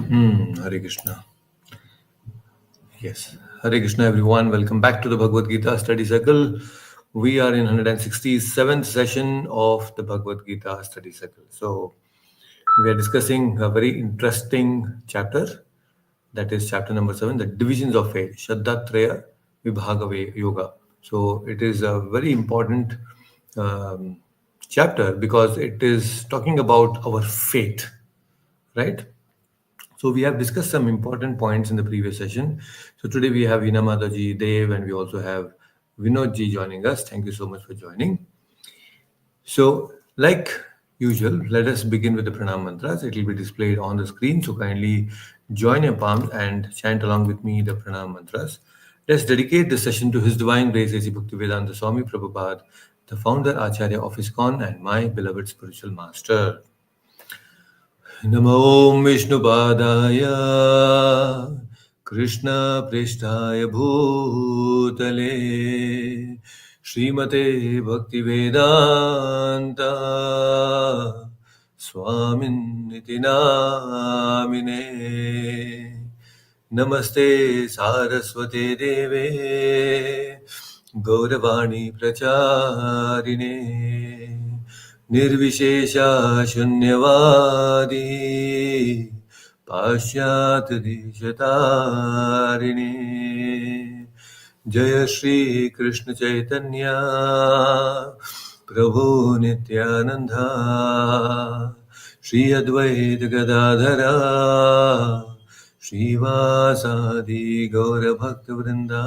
Hare Krishna. Yes. Hare Krishna, everyone. Welcome back to the Bhagavad Gita study circle. We are in 167th session of the Bhagavad Gita study circle. So, we are discussing a very interesting chapter. That is chapter number 7, the divisions of faith, Shraddha Vibhagave Yoga. So, it is a very important um, chapter because it is talking about our faith, right? So we have discussed some important points in the previous session. So today we have Vinamada ji, Dev, and we also have Vinod ji joining us. Thank you so much for joining. So, like usual, let us begin with the pranam mantras. It will be displayed on the screen. So kindly join your palms and chant along with me the pranam mantras. Let's dedicate this session to His Divine Grace A.C. Bhaktivedanta Swami Prabhupada, the founder Acharya of ISKCON and my beloved spiritual master. नमो विष्णुपादाय कृष्णप्रेष्ठाय भूतले श्रीमते भक्तिवेदान्त स्वामिन्निति नामिने नमस्ते सारस्वते देवे गौरवाणी प्रचारिणे निर्विशेषा शून्यवादी पाश्चात्यदेशतारिणे जय श्री कृष्ण चैतन्य प्रभु Nityananda Shri Advaita Gadadhara श्रीवासादि गौरभक्तवृंदा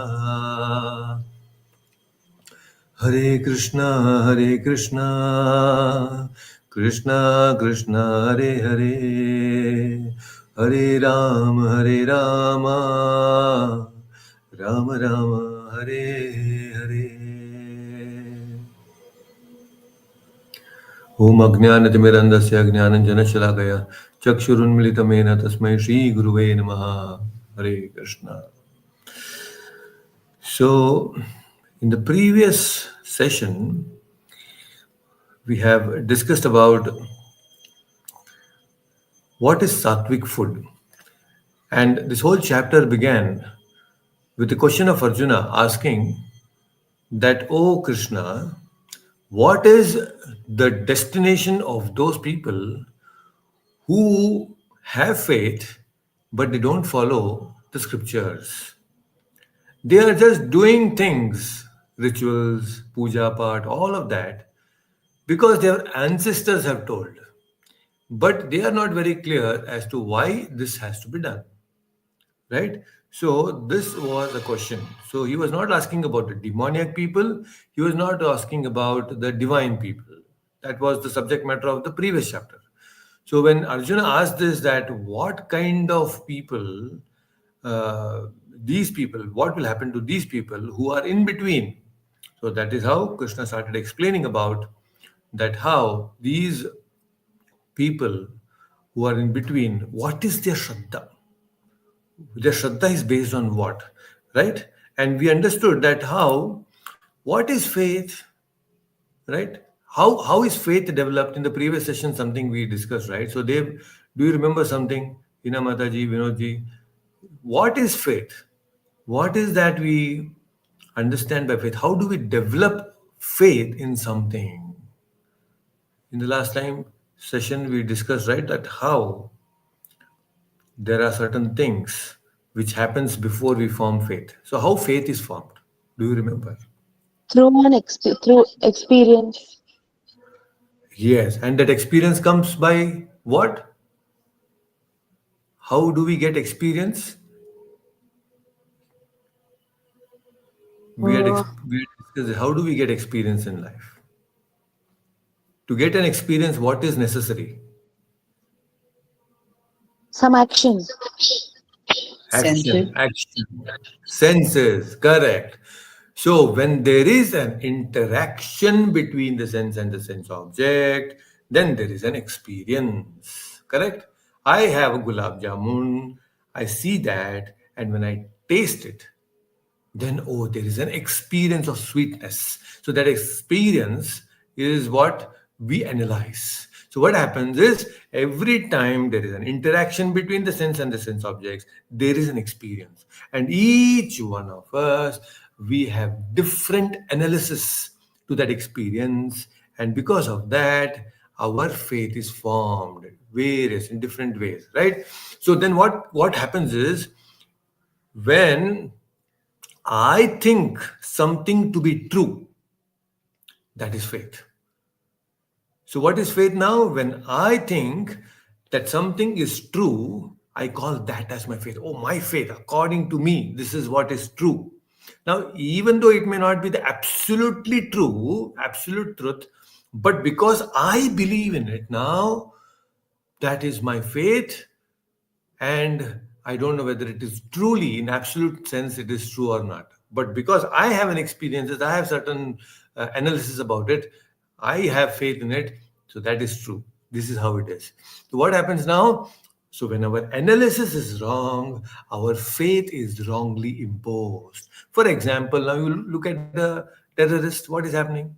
Hare Krishna, Krishna Krishna, Hare Hare, Hare Rama, Rama Rama, Hare Hare. Om Ajnanatimirandasya Jnananjanashalakaya Chakshurunmilitamena Tasmai Shri Guruve Namaha. Hare Krishna. So, in the previous session, we have discussed about what is sattvic food. And this whole chapter began with the question of Arjuna asking that, "Oh Krishna, what is the destination of those people who have faith but they don't follow the scriptures? They are just doing things, rituals, puja part, all of that, because their ancestors have told. But they are not very clear as to why this has to be done." Right? So, this was the question. So, he was not asking about the demoniac people, he was not asking about the divine people. That was the subject matter of the previous chapter. So, when Arjuna asked this, that what kind of people, these people, what will happen to these people who are in between? So, that is how Krishna started explaining about that how these people who are in between, what is their Shraddha? Their Shraddha is based on what? Right? And we understood that how, what is faith? Right? How is faith developed? In the previous session, something we discussed, right? So, Dev, do you remember something? Hina Mataji, Vinodji, what is faith? What is that we understand by faith? How do we develop faith in something? In the last time session, we discussed, right, that how there are certain things which happens before we form faith. So how faith is formed? Do you remember? Through experience. Yes, and that experience comes by what? How do we get experience? uh, We had discussed how do we get experience in life? To get an experience, what is necessary? some action. Senses. Action, senses, correct. So when there is an interaction between the sense and the sense object, then there is an experience, correct? I have a gulab jamun, I see that, and when I taste it, then oh, there is an experience of sweetness. So that experience is what we analyze. So what happens is every time there is an interaction between the sense and the sense objects, there is an experience. And each one of us, we have different analysis to that experience. And because of that, our faith is formed various in different ways, right? So then what happens is when I think something to be true, that is faith. So, what is faith now? When I think that something is true, I call that as my faith. Oh, my faith, according to me, this is what is true. Now, even though it may not be the absolutely true, absolute truth, but because I believe in it now, that is my faith, and I don't know whether it is truly in absolute sense it is true or not, but because I have an experiences, I have certain analysis about it, I have faith in it, so that is true. This is how it is. So what happens now? So when our analysis is wrong, our faith is wrongly imposed. For example, now you look at the terrorist, what is happening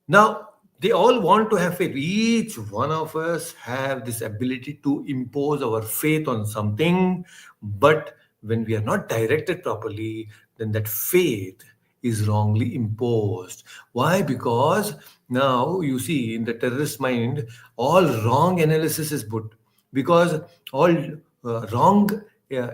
now? They all want to have faith. Each one of us have this ability to impose our faith on something, but when we are not directed properly, then that faith is wrongly imposed. Why? Because now you see in the terrorist mind, all wrong analysis is put because all wrong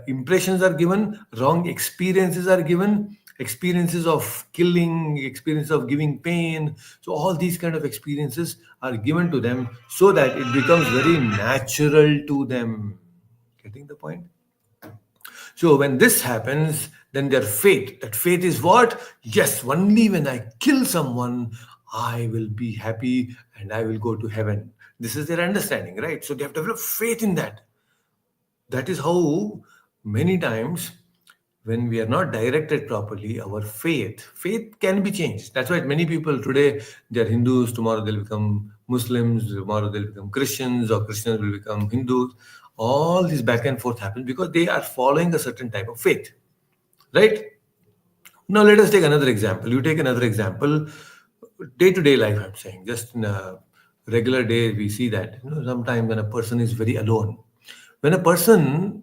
impressions are given, wrong experiences are given, experiences of killing, experience of giving pain. So all these kind of experiences are given to them so that it becomes very natural to them. Getting the point? So when this happens, then their faith, that faith is what? Yes, only when I kill someone, I will be happy and I will go to heaven. This is their understanding, right? So they have developed faith in that. That is how many times when we are not directed properly, our faith can be changed. That's why many people today, they're Hindus, tomorrow they'll become Muslims, tomorrow they'll become Christians, or Christians will become Hindus. All this back and forth happens because they are following a certain type of faith, right? Now let us take another example. You take another example, day to day life. I'm saying just in a regular day, we see that sometimes when a person is very alone, when a person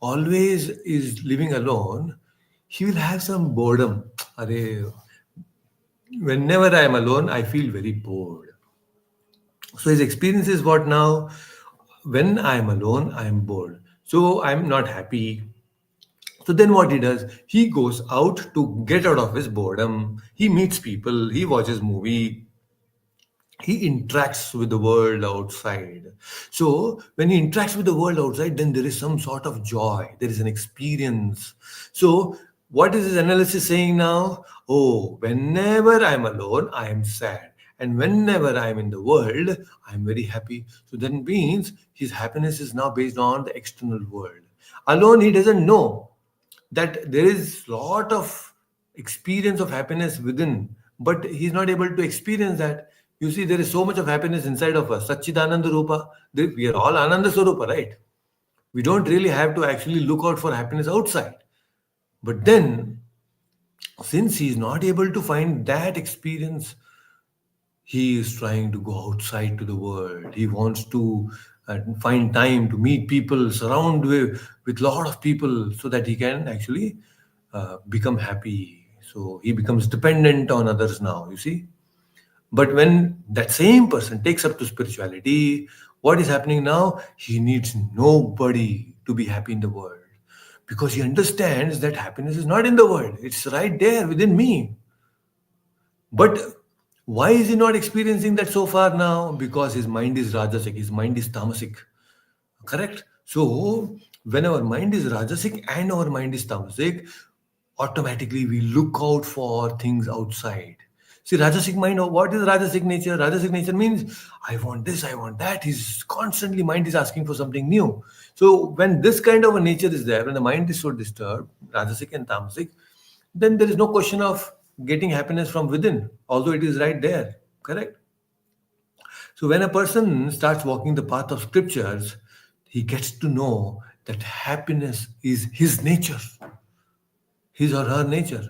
always is living alone, he will have some boredom. Arey, whenever I am alone, I feel very bored. So his experience is what now? When I am alone, I am bored. So I'm not happy. So then what he does, he goes out to get out of his boredom. He meets people, he watches movie, he interacts with the world outside. So when he interacts with the world outside, then there is some sort of joy, there is an experience. So what is his analysis saying now? Oh, whenever I'm alone, I am sad, and whenever I'm in the world, I'm very happy. So that means his happiness is now based on the external world. Alone, he doesn't know that there is lot of experience of happiness within, but he's not able to experience that. You see, there is so much of happiness inside of us, Satchidananda Rupa. We are all Ananda Swarupa, right? We don't really have to actually look out for happiness outside. But then, since he's not able to find that experience, he is trying to go outside to the world. He wants to find time to meet people, surround with lot of people, so that he can actually become happy. So he becomes dependent on others now, you see. But when that same person takes up to spirituality, what is happening now? He needs nobody to be happy in the world, because he understands that happiness is not in the world, it's right there within me. But why is he not experiencing that so far now? Because his mind is rajasic, his mind is tamasic. Correct? So, when our mind is rajasic and our mind is tamasic, automatically we look out for things outside. See, rajasic mind, what is rajasic nature? Rajasic nature means I want this, I want that. His constantly mind is asking for something new. So, when this kind of a nature is there, when the mind is so disturbed, rajasic and tamasic, then there is no question of getting happiness from within, although it is right there. Correct? So when a person starts walking the path of scriptures, he gets to know that happiness is his nature, his or her nature.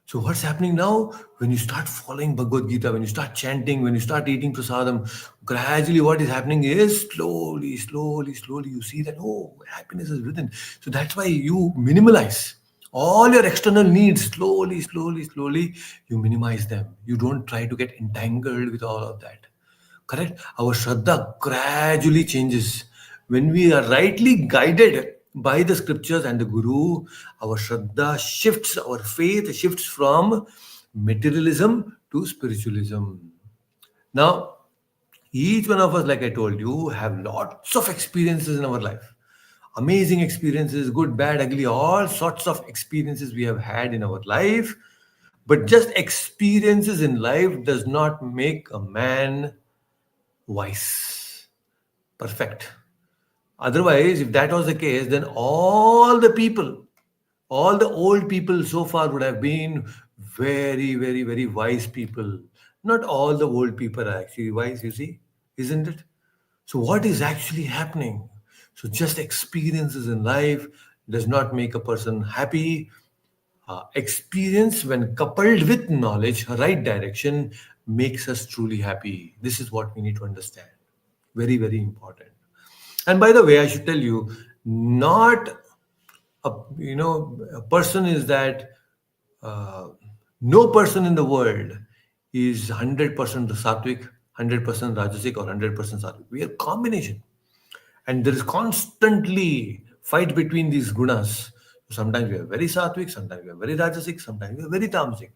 So what's happening now? When you start following Bhagavad Gita, when you start chanting, when you start eating prasadam, gradually what is happening is slowly, slowly, slowly you see that, oh, happiness is within. So that's why you minimalize all your external needs. Slowly, slowly, slowly you minimize them. You don't try to get entangled with all of that. Correct? Our Shraddha gradually changes. When we are rightly guided by the scriptures and the Guru, our Shraddha shifts, our faith shifts from materialism to spiritualism. Now, each one of us, like I told you, have lots of experiences in our life. Amazing experiences, good, bad, ugly, all sorts of experiences we have had in our life. But just experiences in life does not make a man wise, perfect. Otherwise, if that was the case, then all the old people so far would have been very, very, very wise people. Not all the old people are actually wise, you see, isn't it? So, what is actually happening? So, just experiences in life does not make a person happy. Experience, when coupled with knowledge, right direction, makes us truly happy. This is what we need to understand. Very, very important. And by the way, I should tell you, not a person is that uh, no person in the world is 100% sattvic, 100% rajasic, or 100% sattvic. We are combination, and there is constantly fight between these gunas. Sometimes we are very sattvic, sometimes we are very rajasic, sometimes we are very tamasic.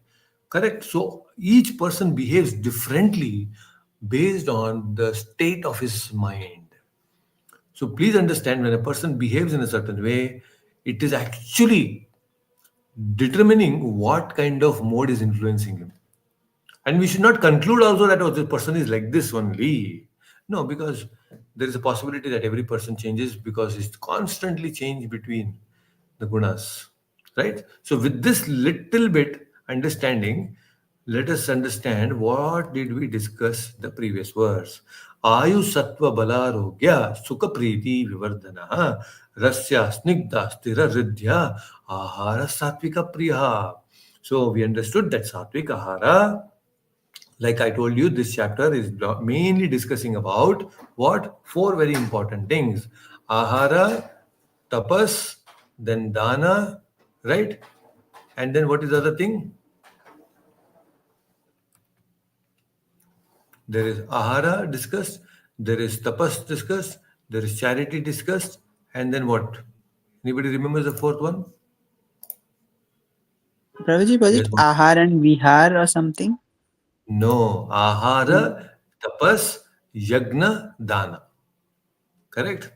Correct. So each person behaves differently based on the state of his mind. So please understand, when a person behaves in a certain way, it is actually determining what kind of mode is influencing him. And we should not conclude also that, oh, this person is like this only. No, because there is a possibility that every person changes, because it's constantly change between the gunas. Right? So with this little bit understanding, let us understand what did we discuss the previous verse. Ayu sattva balarogya sukha priti vivardhana rasya snigdha stira ridhya ahara satvika priya. So we understood that satvik ahara, like I told you, this chapter is mainly discussing about what? Four very important things: ahara, tapas, then dana, right? And then what is the other thing? There is ahara discussed, there is tapas discussed, there is charity discussed, and then what? Anybody remembers the fourth one? Prabhuji, was it There's one. Ahar and Vihar or something? No, ahara, Mm. tapas, yagna, dana. Correct?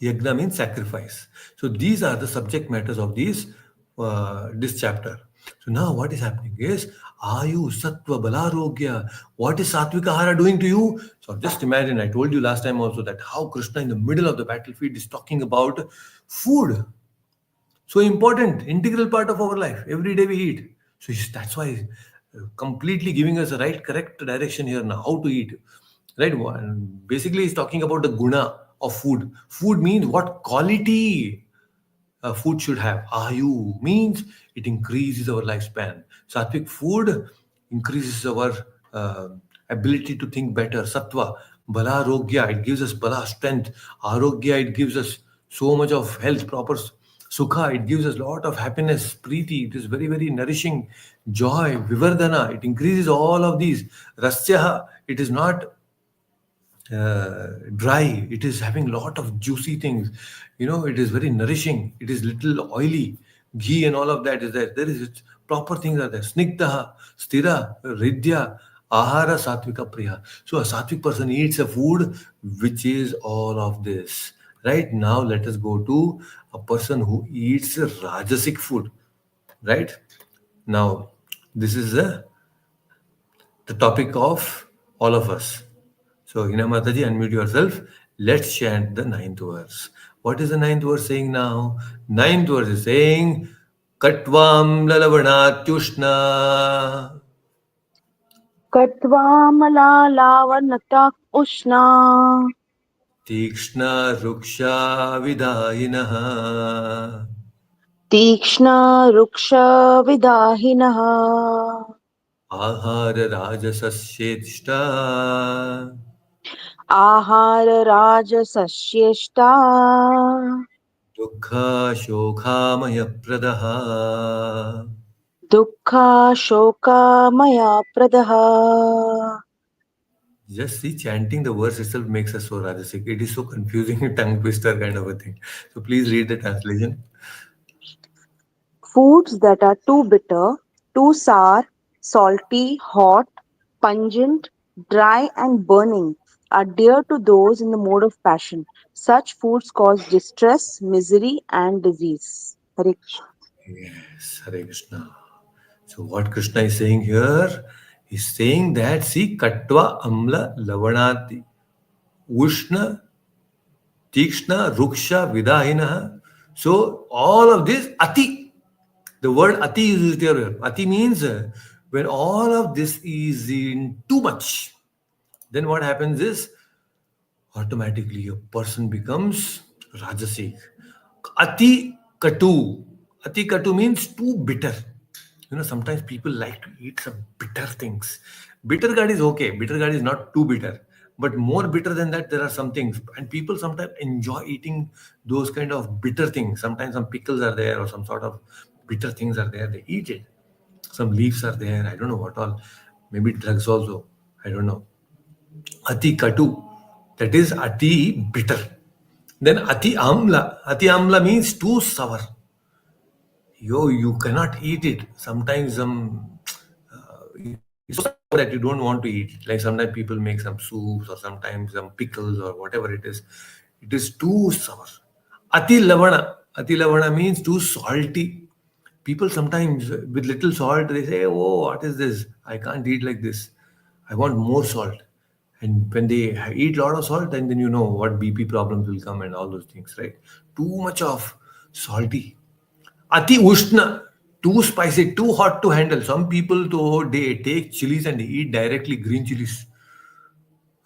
Yagna means sacrifice. So these are the subject matters of this chapter. So now what is happening is Ayu Sattva Balarogya. What is Satvika Ahara doing to you? So just imagine, I told you last time also that how Krishna in the middle of the battlefield is talking about food. So important, integral part of our life. Every day we eat. So that's why completely giving us the right, correct direction here now, how to eat. Right? Basically, he's talking about the guna of food. Food means what quality food should have. Ayu means it increases our lifespan. Sattvic food increases our uh, ability to think better. Sattva, bala rogya, it gives us bala strength. Arogya, it gives us so much of health, proper sukha, it gives us a lot of happiness. Preeti, it is very, very nourishing. Joy, vivardhana, it increases all of these. Rasya, it is not dry, it is having lot of juicy things, it is very nourishing, it is little oily. Ghee and all of that is there is proper things are there. Snigdha, stira, ridya, ahara, satvika priya. So a sattvic person eats a food which is all of this. Right? Now let us go to a person who eats rajasic food. Right? Now this is the topic of all of us. So, Hina Mataji, unmute yourself. Let's chant the ninth verse. What is the ninth verse saying now? Ninth verse is saying, Katvam Lalavanatushna Katvamalalavanata ushna Tikshna Ruksha Vidayinaha तीक्ष्ण रुक्ष विदाहिनः आहार राजसस्येष्टा आहार राजसस्येष्टा दुःख शोकामयप्रदः. दुःख शोकमयप्रदः. Just see, chanting the verse itself makes us so rajasic. It is so confusing, tongue twister kind of a thing. So please read the translation. Foods that are too bitter, too sour, salty, hot, pungent, dry, and burning are dear to those in the mode of passion. Such foods cause distress, misery, and disease. Hare Krishna. Yes, Hare Krishna. So what Krishna is saying here, he's saying that see Katva Amla Lavanati Ushna Tikshna Ruksha Vidahina. So all of this Ati. The word Ati is used here. Ati means when all of this is in too much, then what happens is automatically a person becomes rajasic. Ati katu. Ati katu means too bitter. You know, sometimes people like to eat some bitter things. Bitter gourd is okay. Bitter gourd is not too bitter. But more bitter than that, there are some things. And people sometimes enjoy eating those kind of bitter things. Sometimes some pickles are there or some sort of bitter things are there. They eat it. Some leaves are there. I don't know what all. Maybe drugs also. I don't know. Ati katu, that is ati bitter. Then ati amla. Ati amla means too sour. You cannot eat it. Sometimes it's so sour that you don't want to eat it. Like sometimes people make some soups or sometimes some pickles or whatever it is. It is too sour. Ati lavana. Ati lavana means too salty. People sometimes with little salt they say, "Oh, what is this? I can't eat like this. I want more salt." And when they eat a lot of salt, then you know what BP problems will come and all those things, right? Too much of salty. Ati ushna, too spicy, too hot to handle. Some people, though, they take chilies and they eat directly green chilies.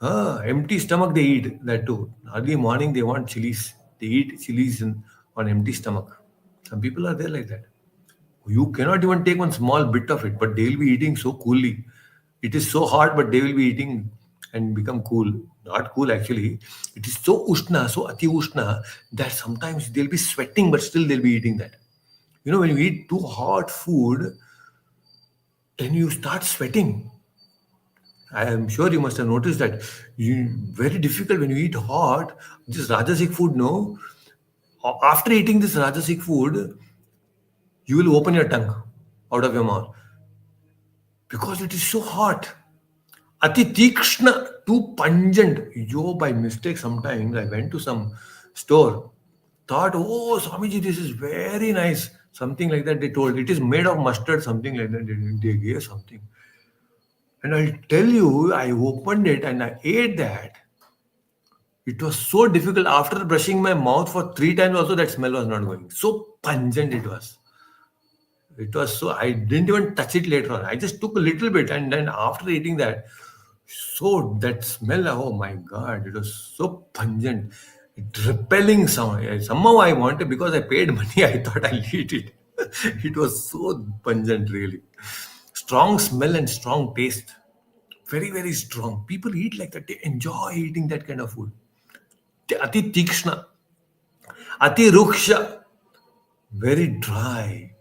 Empty stomach, they eat that too. Early morning, they want chilies. They eat chilies on empty stomach. Some people are there like that. You cannot even take one small bit of it, but they will be eating so coolly. It is so hot, but they will be eating and become cool. Not cool actually. It is so ushna, so ati ushna that sometimes they'll be sweating, but still they'll be eating that. You know, when you eat too hot food, then you start sweating. I am sure you must have noticed that. Very difficult when you eat hot. This Rajasic food, no. After eating this Rajasic food, you will open your tongue out of your mouth because it is so hot. Ati tikshna, too pungent. Yo, by mistake, sometimes I went to some store, thought, oh, Swamiji, this is very nice. Something like that they told. It is made of mustard, something like that. They gave something. And I'll tell you, I opened it and I ate that. It was so difficult. After brushing my mouth for 3 times, also that smell was not going. So pungent it was. It was so I didn't even touch it later on. I just took a little bit, and then after eating that, so that smell, oh my god, it was so pungent, repelling sound. Somehow I wanted because I paid money, I thought I'll eat it. It was so pungent, really. Strong smell and strong taste. Very, very strong. People eat like that. They enjoy eating that kind of food. Ati tikshna, ati ruksha, very dry,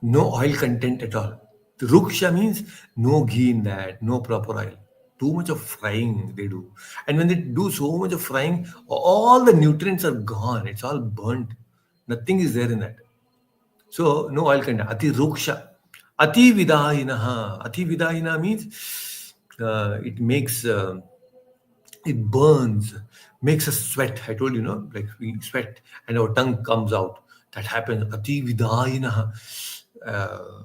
no oil content at all. The ruksha means no ghee in that, no proper oil. Too much of frying they do. And when they do so much of frying, all the nutrients are gone. It's all burnt. Nothing is there in that. So no oil content. Ati ruksha. Ati vidahinaha. Ati vidahina means it makes it burns, makes us sweat. I told you, no, like we sweat and our tongue comes out. That happens. Ati vidayina. Uh,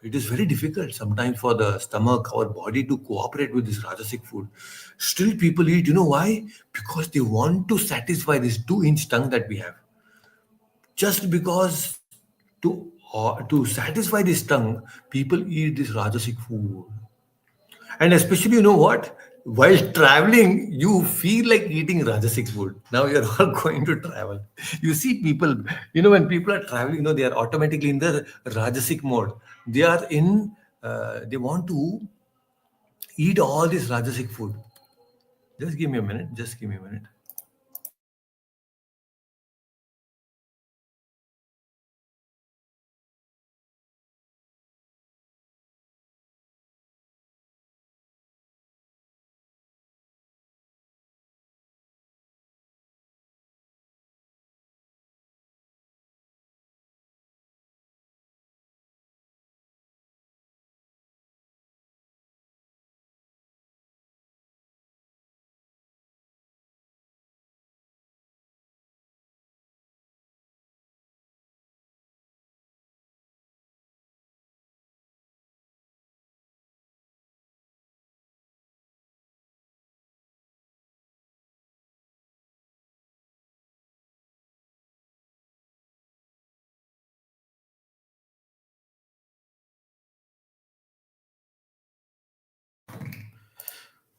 it is very difficult sometimes for the stomach, our body to cooperate with this rajasic food. Still, people eat. You know why? Because they want to satisfy this 2 inch tongue that we have. Just because to satisfy this tongue, people eat this rajasic food. And especially, you know what? While traveling, you feel like eating Rajasic food. Now you're all going to travel. You see people, when people are traveling, they are automatically in the Rajasic mode. They are in, they want to eat all this Rajasic food. Just give me a minute. Just give me a minute.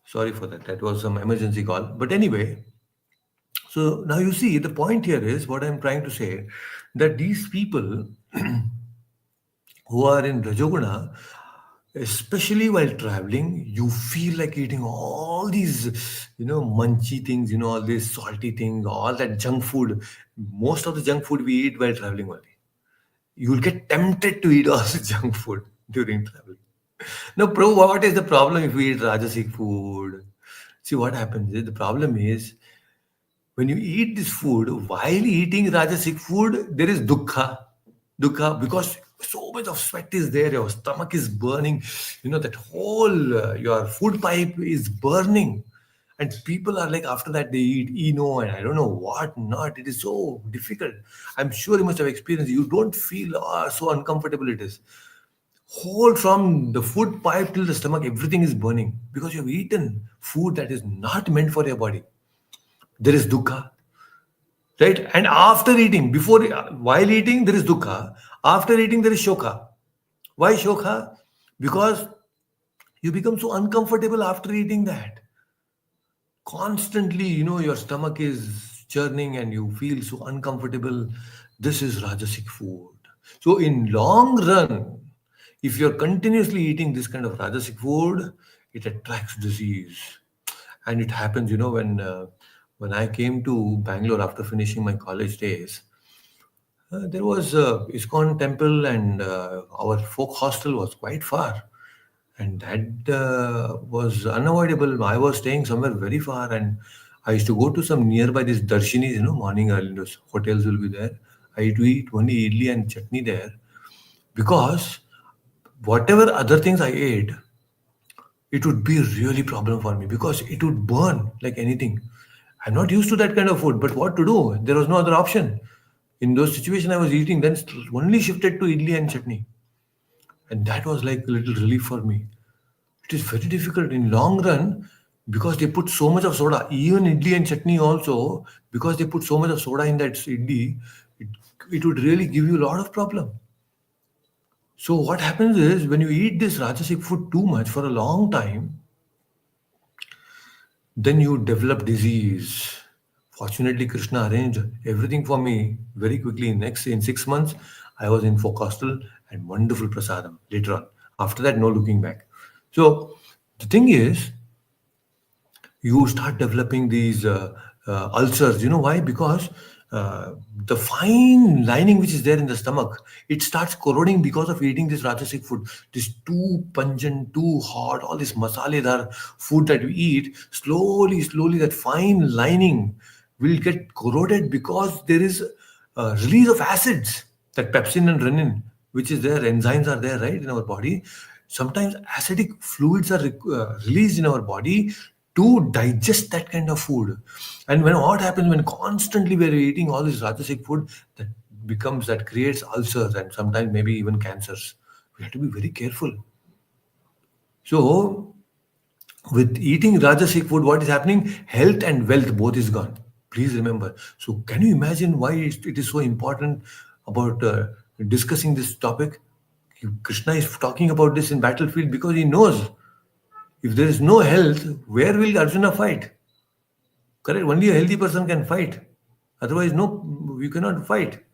Sorry for that. That was some emergency call. But anyway, so now you see the point here is what I'm trying to say, that these people who are in Rajoguna, especially while traveling, you feel like eating all these, munchy things, all these salty things, all that junk food. Most of the junk food we eat while traveling only. You will get tempted to eat all the junk food during traveling. Now, what is the problem if we eat Rajasic food? See, what happens is the problem is when you eat this food, while eating Rajasic food, there is dukkha. Dukkha, because so much of sweat is there, your stomach is burning, that whole, your food pipe is burning. And people are like, after that, they eat Eno and I don't know what not. It is so difficult. I'm sure you must have experienced. You don't feel so uncomfortable it is. Whole from the food pipe till the stomach, everything is burning because you have eaten food that is not meant for your body. There is dukkha, right? And after eating, while eating, there is dukkha. After eating, there is shoka. Why shoka? Because you become so uncomfortable after eating that. Constantly, your stomach is churning and you feel so uncomfortable. This is Rajasic food. So, in long run, if you're continuously eating this kind of Rajasic food, it attracts disease. And it happens, when I came to Bangalore after finishing my college days, there was a ISKCON temple, and our folk hostel was quite far, and that was unavoidable. I was staying somewhere very far, and I used to go to some nearby these darshinis. Morning early those hotels will be there. I used to eat only idli and chutney there because whatever other things I ate, it would be a really problem for me because it would burn like anything. I'm not used to that kind of food, but what to do? There was no other option. In those situations, I was eating, then only shifted to idli and chutney, and that was like a little relief for me. It is very difficult in long run because they put so much of soda. Even idli and chutney also, because they put so much of soda in that idli, it, it would really give you a lot of problem. So what happens is when you eat this Rajasic food too much for a long time, then you develop disease. Fortunately, Krishna arranged everything for me very quickly. In 6 months, I was in folk hostel and wonderful prasadam later on. After that, no looking back. So the thing is, you start developing these ulcers. You know why? Because the fine lining which is there in the stomach, it starts corroding because of eating this Rajasic food. This too pungent, too hot, all this masaledar food that we eat, slowly, that fine lining will get corroded because there is release of acids, that pepsin and renin, which is there, enzymes are there, right, in our body. Sometimes acidic fluids are released in our body to digest that kind of food. And when what happens when constantly we're eating all this Rajasic food, that creates ulcers and sometimes maybe even cancers. We have to be very careful. So with eating Rajasic food, what is happening? Health and wealth both is gone. Please remember. So, can you imagine why it is so important about discussing this topic? Krishna is talking about this in battlefield because he knows If there is no health, where will Arjuna fight? Correct? Only a healthy person can fight. Otherwise, no, you cannot fight.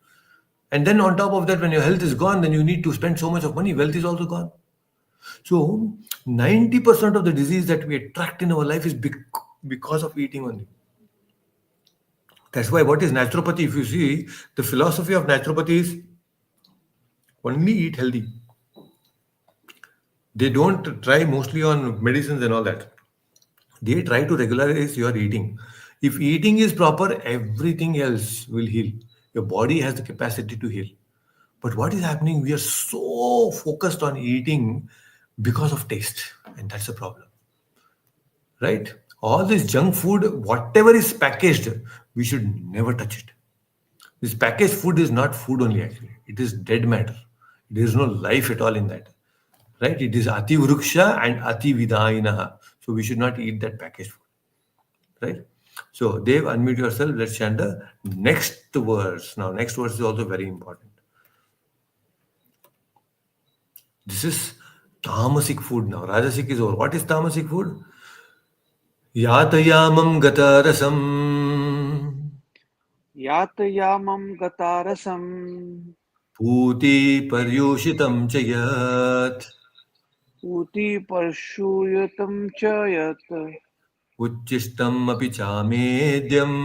And then on top of that, when your health is gone, then you need to spend so much of money. Wealth is also gone. So 90% of the disease that we attract in our life is because of eating only. That's why what is naturopathy? If you see, the philosophy of naturopathy is only eat healthy. They don't try mostly on medicines and all that. They try to regularize your eating. If eating is proper, everything else will heal. Your body has the capacity to heal. But what is happening? We are so focused on eating because of taste, and that's a problem, right? All this junk food, whatever is packaged, we should never touch it. This packaged food is not food only, actually. It is dead matter. There is no life at all in that, right? It is ati vruksha and ati vidainaha. So we should not eat that packaged food, right? So Dev, unmute yourself. Let's chant the next verse. Now, next verse is also very important. This is tamasic food now. Rajasic is over. What is tamasic food? Yatayamam gatarasam यातयामं गतारसं पूति पर्यूषितं च यत् पूतिपर्षूयतं च यत् उच्छिष्टम् अपि चामेद्यम्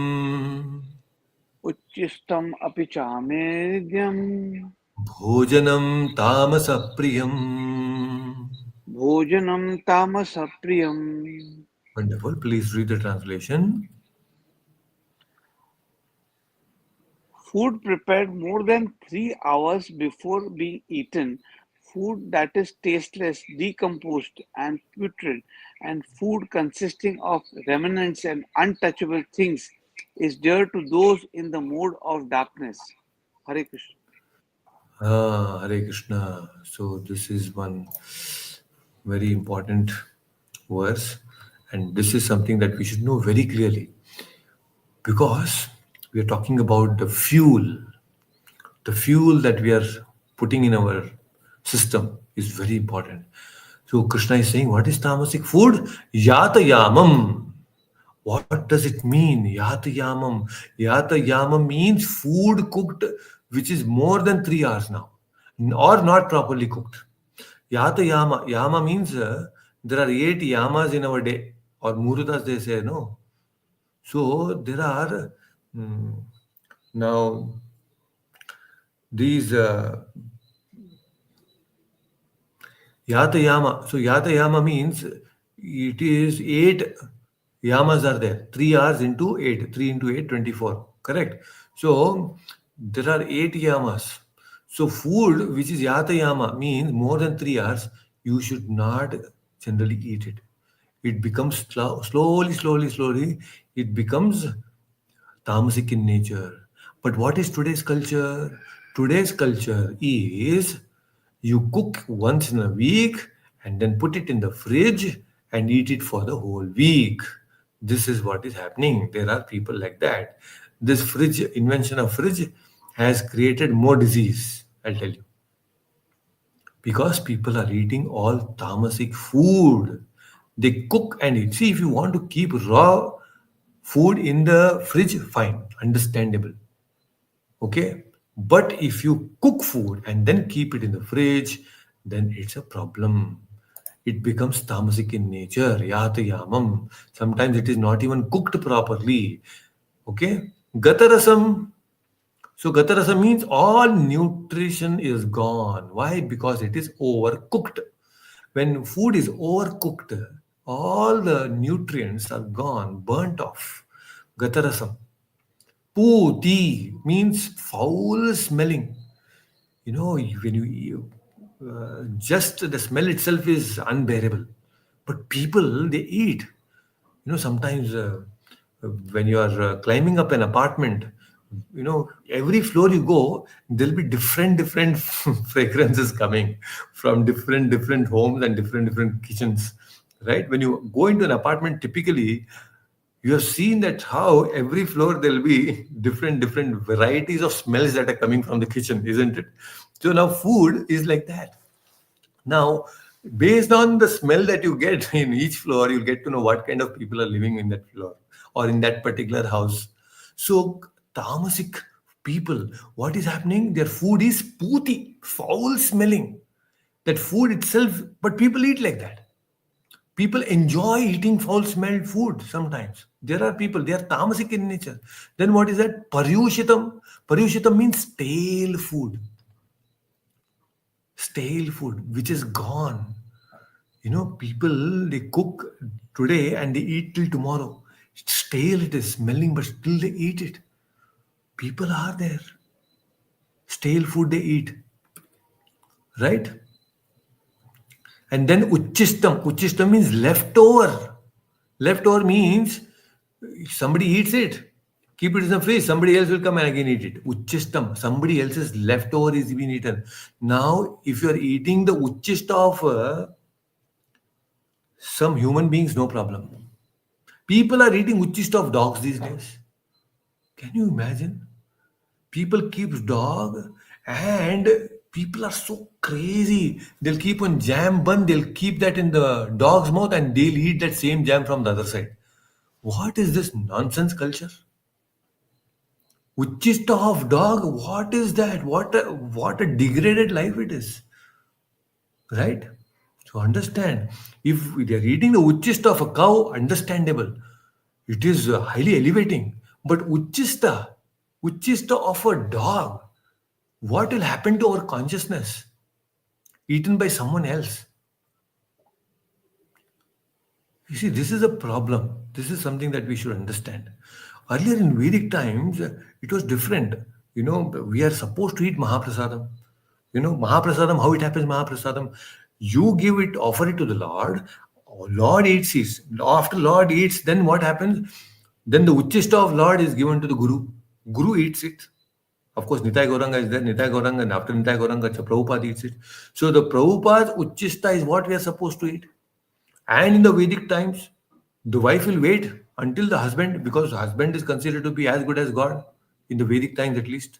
उच्छिष्टम् अपि चामेद्यं भोजनं तामसप्रियम्. भोजनं तामसप्रियम्. Wonderful. Please read the translation. Food prepared more than 3 hours before being eaten, food that is tasteless, decomposed, and putrid, and food consisting of remnants and untouchable things is dear to those in the mode of darkness. Hare Krishna. Hare Krishna. So this is one very important verse, and this is something that we should know very clearly because we are talking about the fuel that we are putting in our system is very important. So Krishna is saying, what is tamasic food? Yatayamam. What does it mean? Yatayamam. Yatayamam means food cooked which is more than 3 hours now or not properly cooked. Yatayama. Yama means there are 8 yamas in our day or murutas they say, no. So there are now these Yatayama. So Yatayama means it is 8 yamas are there. 3 hours into 8. 3 into 8, 24. Correct. So there are 8 yamas. So food which is Yatayama means more than 3 hours, you should not generally eat it. It becomes slowly, it becomes tamasic in nature. But what is today's culture? Today's culture is you cook once in a week and then put it in the fridge and eat it for the whole week. This is what is happening. There are people like that. This fridge invention of fridge has created more disease, I'll tell you. Because people are eating all tamasic food. They cook and eat. See, if you want to keep raw food in the fridge, fine, understandable. Okay. But if you cook food and then keep it in the fridge, then it's a problem. It becomes tamasic in nature. Yatayamam. Sometimes it is not even cooked properly. Okay. Gatarasam. So gatarasa means all nutrition is gone. Why? Because it is overcooked. When food is overcooked, all the nutrients are gone, burnt off. Gatarasam. Puti means foul smelling. You know, when you just the smell itself is unbearable. But people they eat. You know, sometimes when you are climbing up an apartment, you know, every floor you go, there'll be different fragrances coming from different homes and different kitchens, right? When you go into an apartment, typically you have seen that how every floor there'll be different varieties of smells that are coming from the kitchen, isn't it? So now food is like that. Now Based on the smell that you get in each floor, you'll get to know what kind of people are living in that floor or in that particular house. So, tamasic people, what is happening? Their food is puti, foul smelling. That food itself, but people eat like that. People enjoy eating foul smelled food sometimes. There are people, they are tamasic in nature. Then what is that? Paryushitam. Paryushitam means stale food. Stale food, which is gone. People, they cook today and they eat till tomorrow. It's stale, it is smelling, but still they eat it. People are there. Stale food they eat, right? And then uchistam. Uchistam means leftover. Leftover means somebody eats it. Keep it in the fridge. Somebody else will come and again eat it. Uchistam. Somebody else's leftover is being eaten. Now, if you are eating the uchista of some human beings, no problem. People are eating uchista of dogs these days. Can you imagine? People keep dog and people are so crazy. They'll keep on jam bun, they'll keep that in the dog's mouth and they'll eat that same jam from the other side. What is this nonsense culture? Uchista of dog, what is that? What a degraded life it is. Right? So understand, if they are eating the uchista of a cow, understandable. It is highly elevating. But uchista of a dog, what will happen to our consciousness? Eaten by someone else. You see, this is a problem. This is something that we should understand. Earlier in Vedic times, it was different. We are supposed to eat Mahaprasadam. Mahaprasadam, how it happens, Mahaprasadam. You give it, offer it to the Lord. Lord eats it. After Lord eats, then what happens? Then the Uchista of Lord is given to the Guru. Guru eats it. Of course, Nitai Gauranga is there, Nitai Gauranga, and after Nitai Gauranga, Prabhupada eats it. So the Prabhupada's Uchista is what we are supposed to eat. And in the Vedic times, the wife will wait until the husband, because husband is considered to be as good as God, in the Vedic times at least.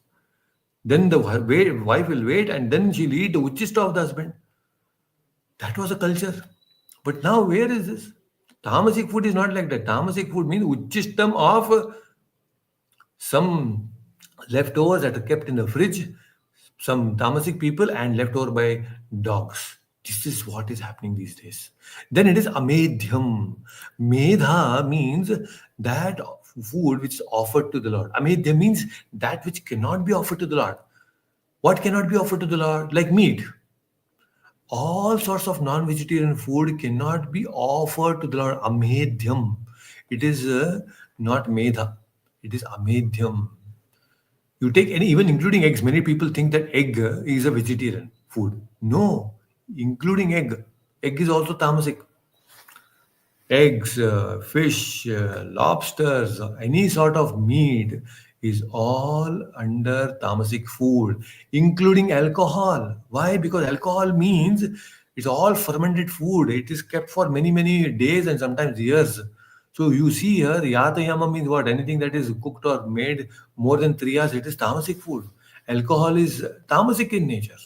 Then the wife will wait and then she'll eat the Uchista of the husband. That was a culture. But now, where is this? Tamasic food is not like that. Tamasic food means Uchistam of some leftovers that are kept in the fridge, some tamasic people, and left over by dogs. This is what is happening these days. Then it is amedhyam. Medha means that food which is offered to the Lord. Amedhyam means that which cannot be offered to the Lord. What cannot be offered to the Lord? Like meat. All sorts of non-vegetarian food cannot be offered to the Lord. Amedhyam. It is not medha. It is amedhyam. You take any, even including eggs. Many people think that egg is a vegetarian food. No, including egg. Egg is also tamasic. Eggs, fish, lobsters, any sort of meat is all under tamasic food, including alcohol. Why? Because alcohol means it's all fermented food. It is kept for many, many days and sometimes years. So you see here, yatayama means what? Anything that is cooked or made more than 3 hours, it is tamasic food. Alcohol is tamasic in nature.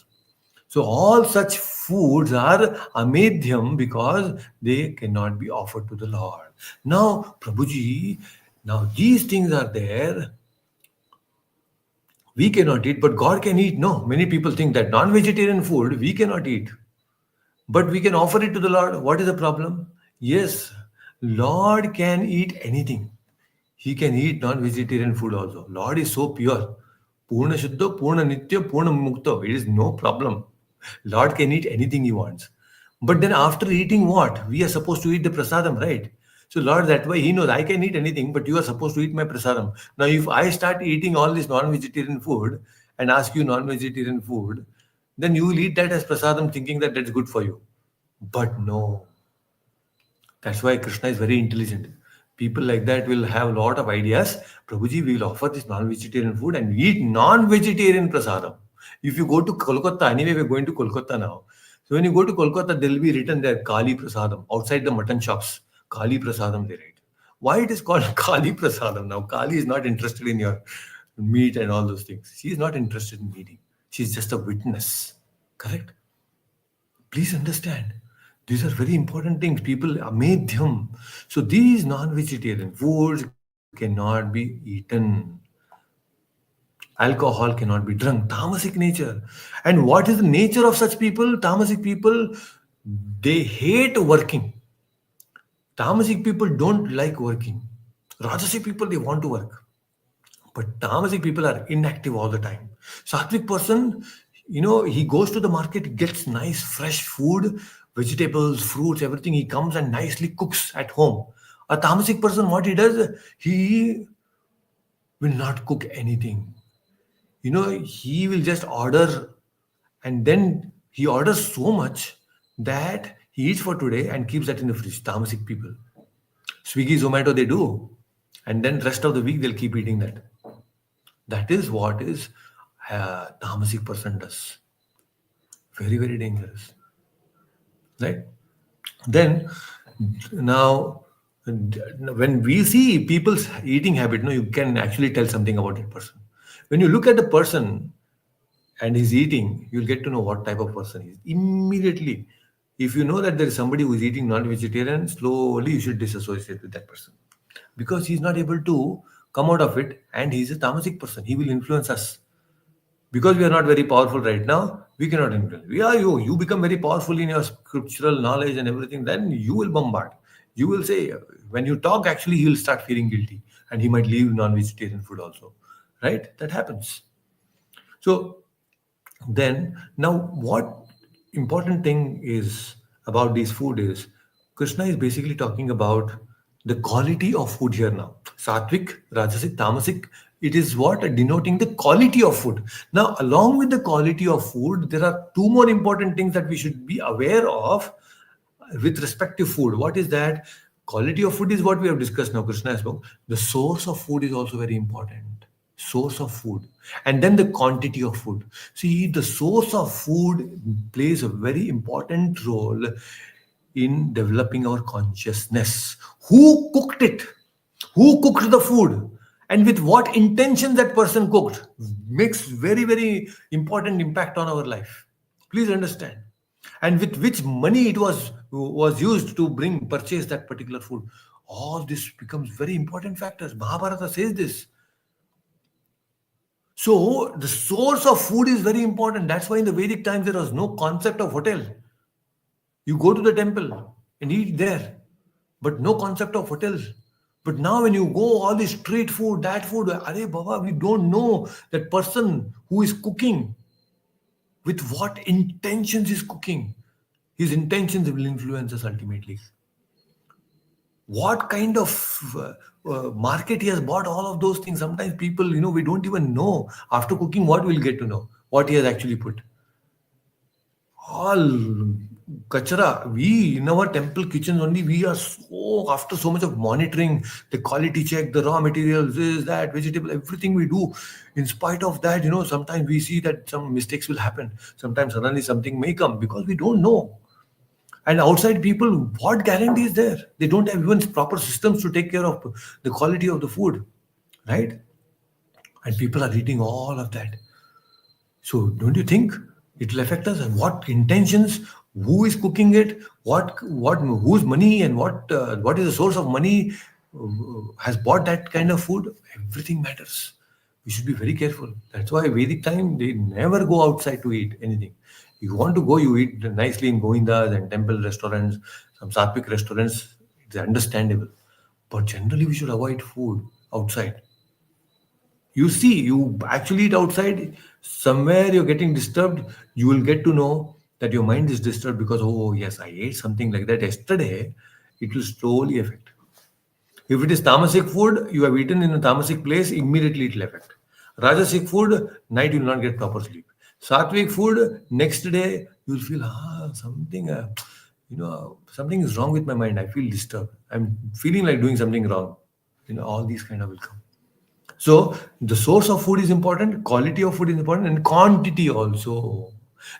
So all such foods are amedhyam because they cannot be offered to the Lord. Now, Prabhuji, now these things are there. We cannot eat, but God can eat. No, many people think that non-vegetarian food we cannot eat, but we can offer it to the Lord. What is the problem? Yes, Lord can eat anything. He can eat non-vegetarian food also. Lord is so pure. Purna Shuddha, Purna Nitya, Purna Mukta. It is no problem. Lord can eat anything he wants. But then after eating what? We are supposed to eat the prasadam, right? So Lord, that way he knows I can eat anything, but you are supposed to eat my prasadam. Now, if I start eating all this non-vegetarian food and ask you non-vegetarian food, then you will eat that as prasadam thinking that that's good for you. But no, that's why Krishna is very intelligent. People like that will have a lot of ideas. Prabhuji, we will offer this non-vegetarian food and we eat non-vegetarian prasadam. If you go to Kolkata, anyway, we're going to Kolkata now. So when you go to Kolkata, there will be written there Kali Prasadam outside the mutton shops. Kali Prasadam, they write. Why it is called Kali Prasadam now? Kali is not interested in your meat and all those things. She is not interested in eating. She's just a witness. Correct? Please understand. These are very important things. People made them. So these non-vegetarian foods cannot be eaten. Alcohol cannot be drunk. Tamasic nature. And what is the nature of such people? Tamasic people, they hate working. Tamasic people don't like working. Rajasic people, they want to work. But Tamasic people are inactive all the time. Sattvic person, he goes to the market, gets nice fresh food, vegetables, fruits, everything. He comes and nicely cooks at home. A Tamasic person, what he does, he will not cook anything. He will just order, and then he orders so much that he eats for today and keeps that in the fridge. Tamasic people. Swiggy, Zomato, they do. And then rest of the week, they'll keep eating that. That is what is Tamasic person does. Very, very dangerous. Right? Then, now, when we see people's eating habit, no, you can actually tell something about that person. When you look at the person and he's eating, you'll get to know what type of person he is. Immediately, if you know that there is somebody who is eating non-vegetarian, slowly you should disassociate with that person. Because he's not able to come out of it, and he's a tamasic person. He will influence us. Because we are not very powerful right now, we cannot influence. We are you. You become very powerful in your scriptural knowledge and everything, then you will bombard. You will say, when you talk, actually, he will start feeling guilty and he might leave non vegetarian food also. Right? That happens. So, then, now what important thing is about this food is Krishna is basically talking about the quality of food here now. Sattvic, Rajasic, Tamasic, it is what denoting the quality of food. Now, along with the quality of food, there are two more important things that we should be aware of with respect to food. What is that? Quality of food is what we have discussed now. Krishna spoke. The source of food is also very important. Source of food, and then the quantity of food. See, the source of food plays a very important role in developing our consciousness. Who cooked it? Who cooked the food? And with what intention that person cooked makes very, very important impact on our life. Please understand. And with which money it was used to purchase that particular food. All this becomes very important factors. Mahabharata says this. So the source of food is very important. That's why in the Vedic times there was no concept of hotel. You go to the temple and eat there, but no concept of hotels. But now when you go all this street food, that food, Are Baba, we don't know that person who is cooking, with what intentions is cooking. His intentions will influence us ultimately. What kind of market he has bought, all of those things. Sometimes people, we don't even know. After cooking, what we'll get to know? What he has actually put. All kachara. We, in our temple kitchens only, we are so, after so much of monitoring, the quality check, the raw materials, this, that, vegetable, everything we do. In spite of that, sometimes we see that some mistakes will happen. Sometimes suddenly something may come because we don't know. And outside people, what guarantee is there? They don't have even proper systems to take care of the quality of the food, right? And people are eating all of that. So don't you think it will affect us? And what intentions? Who is cooking it? Whose money and what is the source of money has bought that kind of food? Everything matters. We should be very careful. That's why Vedic time they never go outside to eat anything. You want to go, you eat nicely in Govindas and temple restaurants, some sattvic restaurants. It's understandable, but generally we should avoid food outside. You see, you actually eat outside, somewhere you're getting disturbed, you will get to know that your mind is disturbed because, oh, yes, I ate something like that yesterday. It will slowly affect. If it is tamasic food, you have eaten in a tamasic place, immediately it will affect. Rajasic food, night you will not get proper sleep. Sattvic food, next day you will feel, something is wrong with my mind. I feel disturbed. I'm feeling like doing something wrong. All these kind of will come. So the source of food is important, quality of food is important, and quantity also.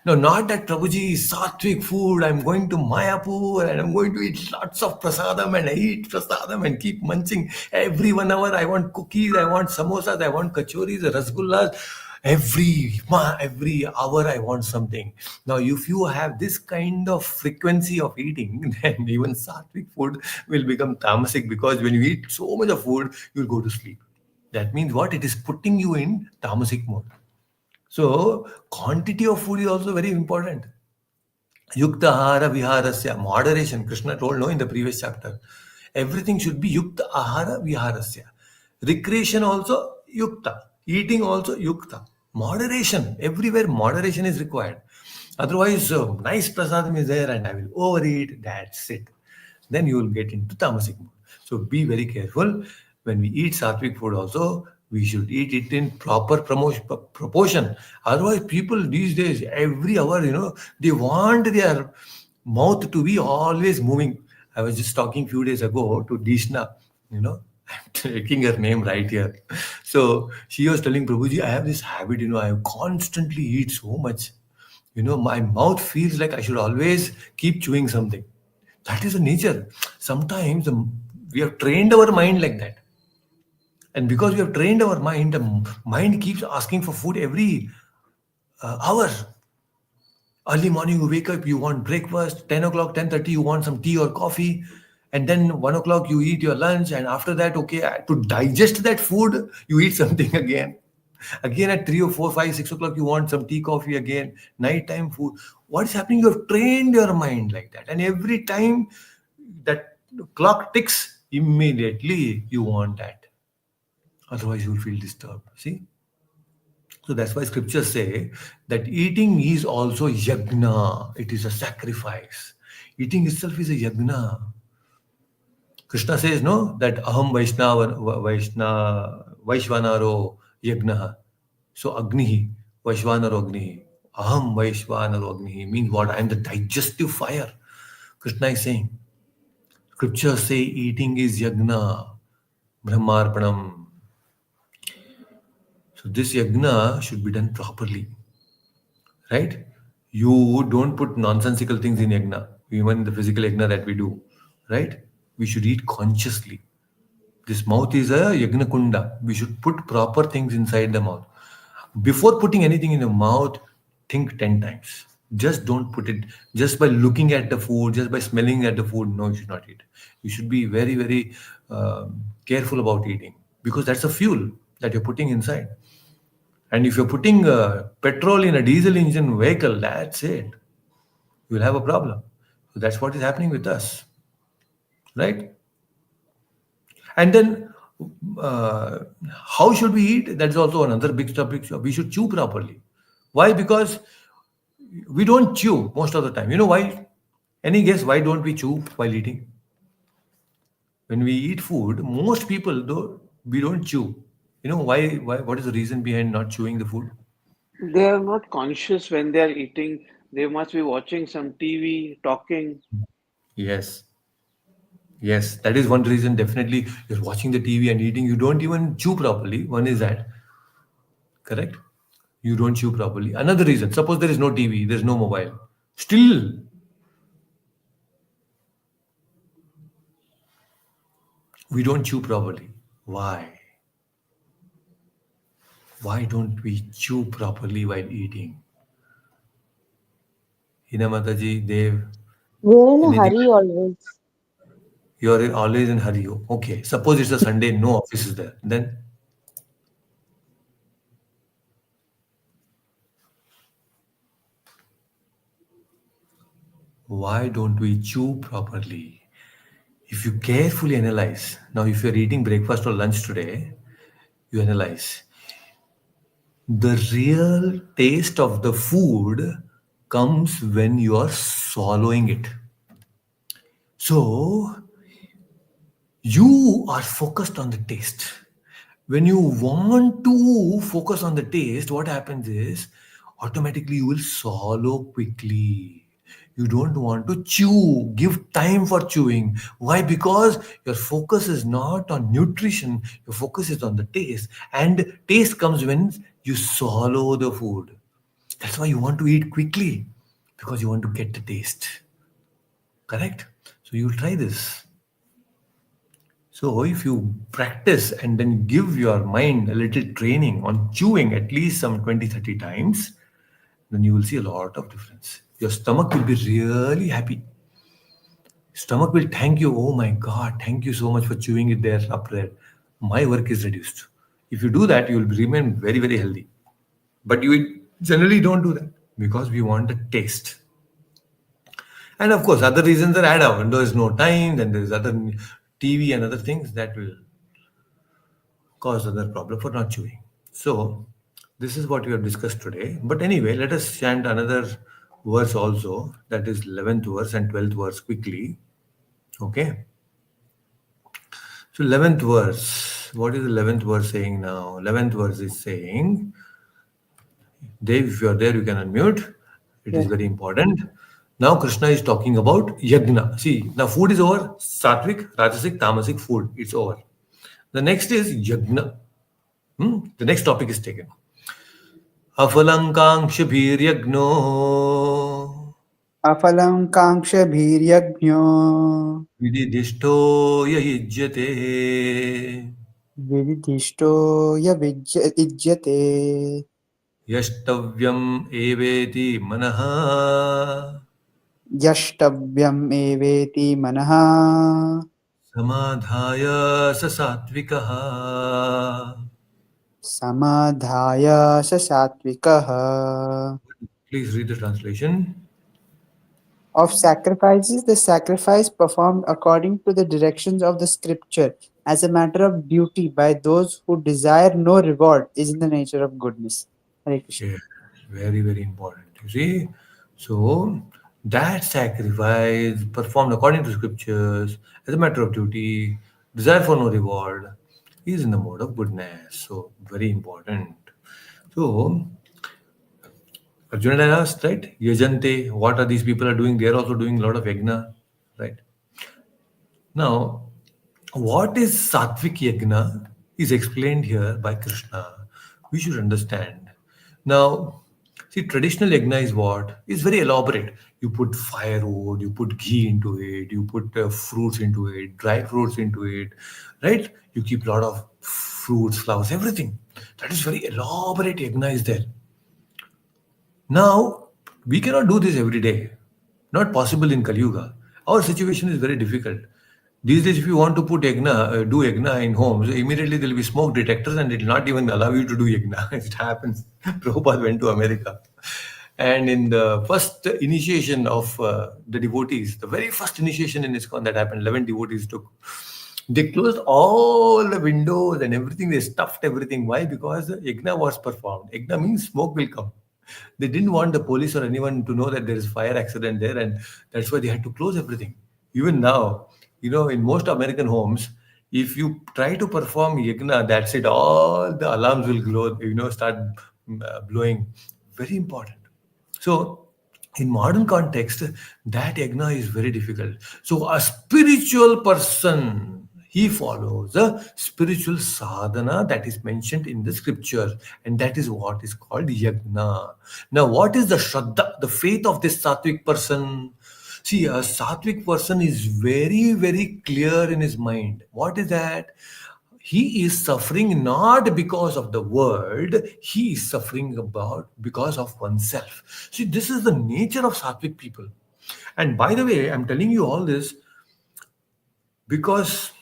No, not that Prabhuji sattvic food. I'm going to Mayapur and I'm going to eat lots of prasadam and I eat prasadam and keep munching every 1 hour. I want cookies, I want samosas, I want kachoris, rasgullas. every hour I want something. Now if you have this kind of frequency of eating, then even sattvic food will become tamasic, because when you eat so much of food, you'll go to sleep. That means what? It is putting you in tamasic mode. So quantity of food is also very important. Yukta ahara viharasya, moderation. Krishna told no in the previous chapter. Everything should be yukta ahara viharasya. Recreation also yukta. Eating also yukta. Moderation. Everywhere moderation is required. Otherwise, nice prasadam is there and I will overeat. That's it. Then you will get into tamasic mood. So be very careful. When we eat sattvic food also, we should eat it in proper proportion. Otherwise, people these days, every hour, they want their mouth to be always moving. I was just talking few days ago to Dishna, I'm taking her name right here. So she was telling Prabhuji, I have this habit, I constantly eat so much. My mouth feels like I should always keep chewing something. That is the nature. Sometimes we have trained our mind like that. And because we have trained our mind, the mind keeps asking for food every hour. Early morning, you wake up, you want breakfast. 10 o'clock, 10:30, you want some tea or coffee. And then 1 o'clock, you eat your lunch. And after that, okay, to digest that food, you eat something again. Again at 3 or 4, 5, 6 o'clock, you want some tea, coffee again. Nighttime food. What is happening? You have trained your mind like that. And every time that clock ticks, immediately you want that. Otherwise, you will feel disturbed. See? So that's why scriptures say that eating is also yagna. It is a sacrifice. Eating itself is a yagna. Krishna says, no, that aham Vaishvanaro yagnaha. So Agnihi, Vaishvanaro Agnihi. Aham Vaishvanaro Agnihi means what? I am the digestive fire. Krishna is saying. Scriptures say eating is yagna, brahmarpanam. So this yagna should be done properly, right? You don't put nonsensical things in yagna, even in the physical yagna that we do, right? We should eat consciously. This mouth is a yagna kunda. We should put proper things inside the mouth. Before putting anything in the mouth, think 10 times. Just don't put it just by looking at the food, just by smelling at the food. No, you should not eat. You should be very, very careful about eating, because that's a fuel that you're putting inside. And if you're putting petrol in a diesel engine vehicle, that's it. You'll have a problem. So that's what is happening with us, right? And then, uh, how should we eat? That's also another big topic. We should chew properly. Why? Because we don't chew most of the time. You know why? Any guess why don't we chew while eating? When we eat food, most people though we don't chew. You know why? Why? What is the reason behind not chewing the food? They are not conscious when they are eating. They must be watching some TV, talking. Yes, yes, that is one reason. Definitely, you're watching the TV and eating. You don't even chew properly. One is that, correct? You don't chew properly. Another reason. Suppose there is no TV, there is no mobile. Still, we don't chew properly. Why? Why don't we chew properly while eating? Hina Mataji, Dev, We're in a anything? hurry always. You're always in hurry. Okay. Suppose it's a Sunday, no office is there. Then why don't we chew properly? If you carefully analyze, now if you're eating breakfast or lunch today, you analyze. The real taste of the food comes when you are swallowing it. So you are focused on the taste. When you want to focus on the taste, what happens is automatically you will swallow quickly. You don't want to chew. Give time for chewing. Why? Because your focus is not on nutrition, your focus is on the taste. And taste comes when you swallow the food. That's why you want to eat quickly, because you want to get the taste. Correct? So you'll try this. So if you practice and then give your mind a little training on chewing at least some 20, 30 times, then you will see a lot of difference. Your stomach will be really happy. Stomach will thank you. Oh my God, thank you so much for chewing it there up there. My work is reduced. If you do that, you will remain very, very healthy. But you generally don't do that because we want the taste. And of course, other reasons are add up. When there is no time, then there is other TV and other things that will cause other problem for not chewing. So this is what we have discussed today. But anyway, let us chant another verse also, that is 11th verse and 12th verse quickly. Okay. So 11th verse. What is the 11th verse saying now? 11th verse is saying, Dave, if you are there, you can unmute. It is Yeah. very important. Now Krishna is talking about yagna. See, now food is over. Sattvic, Rajasic, Tamasic food. It's over. The next is yagna. The next topic is taken. Afalankangshabhiryagno अफलं काङ्क्षभीर्यज्ञो vididishto yayijyate विदिष्टो युज्यते yashtavyam eveti manaha यष्टव्यम् एवेति मनः samadhaya sa satvikaha. समाधाय स सात्विकः. Please read the translation. Of sacrifices, the sacrifice performed according to the directions of the scripture as a matter of duty by those who desire no reward is in the nature of goodness. Hare Krishna. Yeah, very, very important. You see? So, that sacrifice performed according to scriptures as a matter of duty, desire for no reward, is in the mode of goodness. So, very important. So, Arjuna had asked, right? Yajante, what are these people are doing? They are also doing a lot of yagna, right? Now, what is Satvik Yagna is explained here by Krishna. We should understand. Now, see, traditional yagna is what? Is very elaborate. You put firewood, you put ghee into it, you put fruits into it, dry fruits into it, right? You keep a lot of fruits, flowers, everything. That is very elaborate yagna is there. Now, we cannot do this every day. Not possible in Kali Yuga. Our situation is very difficult. These days, if you want to put do yagna in homes, immediately there will be smoke detectors and it will not even allow you to do yagna. It happens. Prabhupada went to America. And in the first initiation of the devotees, the very first initiation in ISKCON that happened, 11 devotees took. They closed all the windows and everything. They stuffed everything. Why? Because the yagna was performed. Yagna means smoke will come. They didn't want the police or anyone to know that there is fire accident there, and that's why they had to close everything. Even now, in most American homes, if you try to perform yagna, that's it. All the alarms will glow. Start blowing. Very important. So, in modern context, that yagna is very difficult. So, a spiritual person, he follows a spiritual sadhana that is mentioned in the scripture, and that is what is called yagna. Now, what is the shraddha, the faith of this sattvic person? See, a sattvic person is very, very clear in his mind. What is that? He is suffering not because of the world, he is suffering about because of oneself. See, this is the nature of sattvic people. And by the way, I'm telling you all this because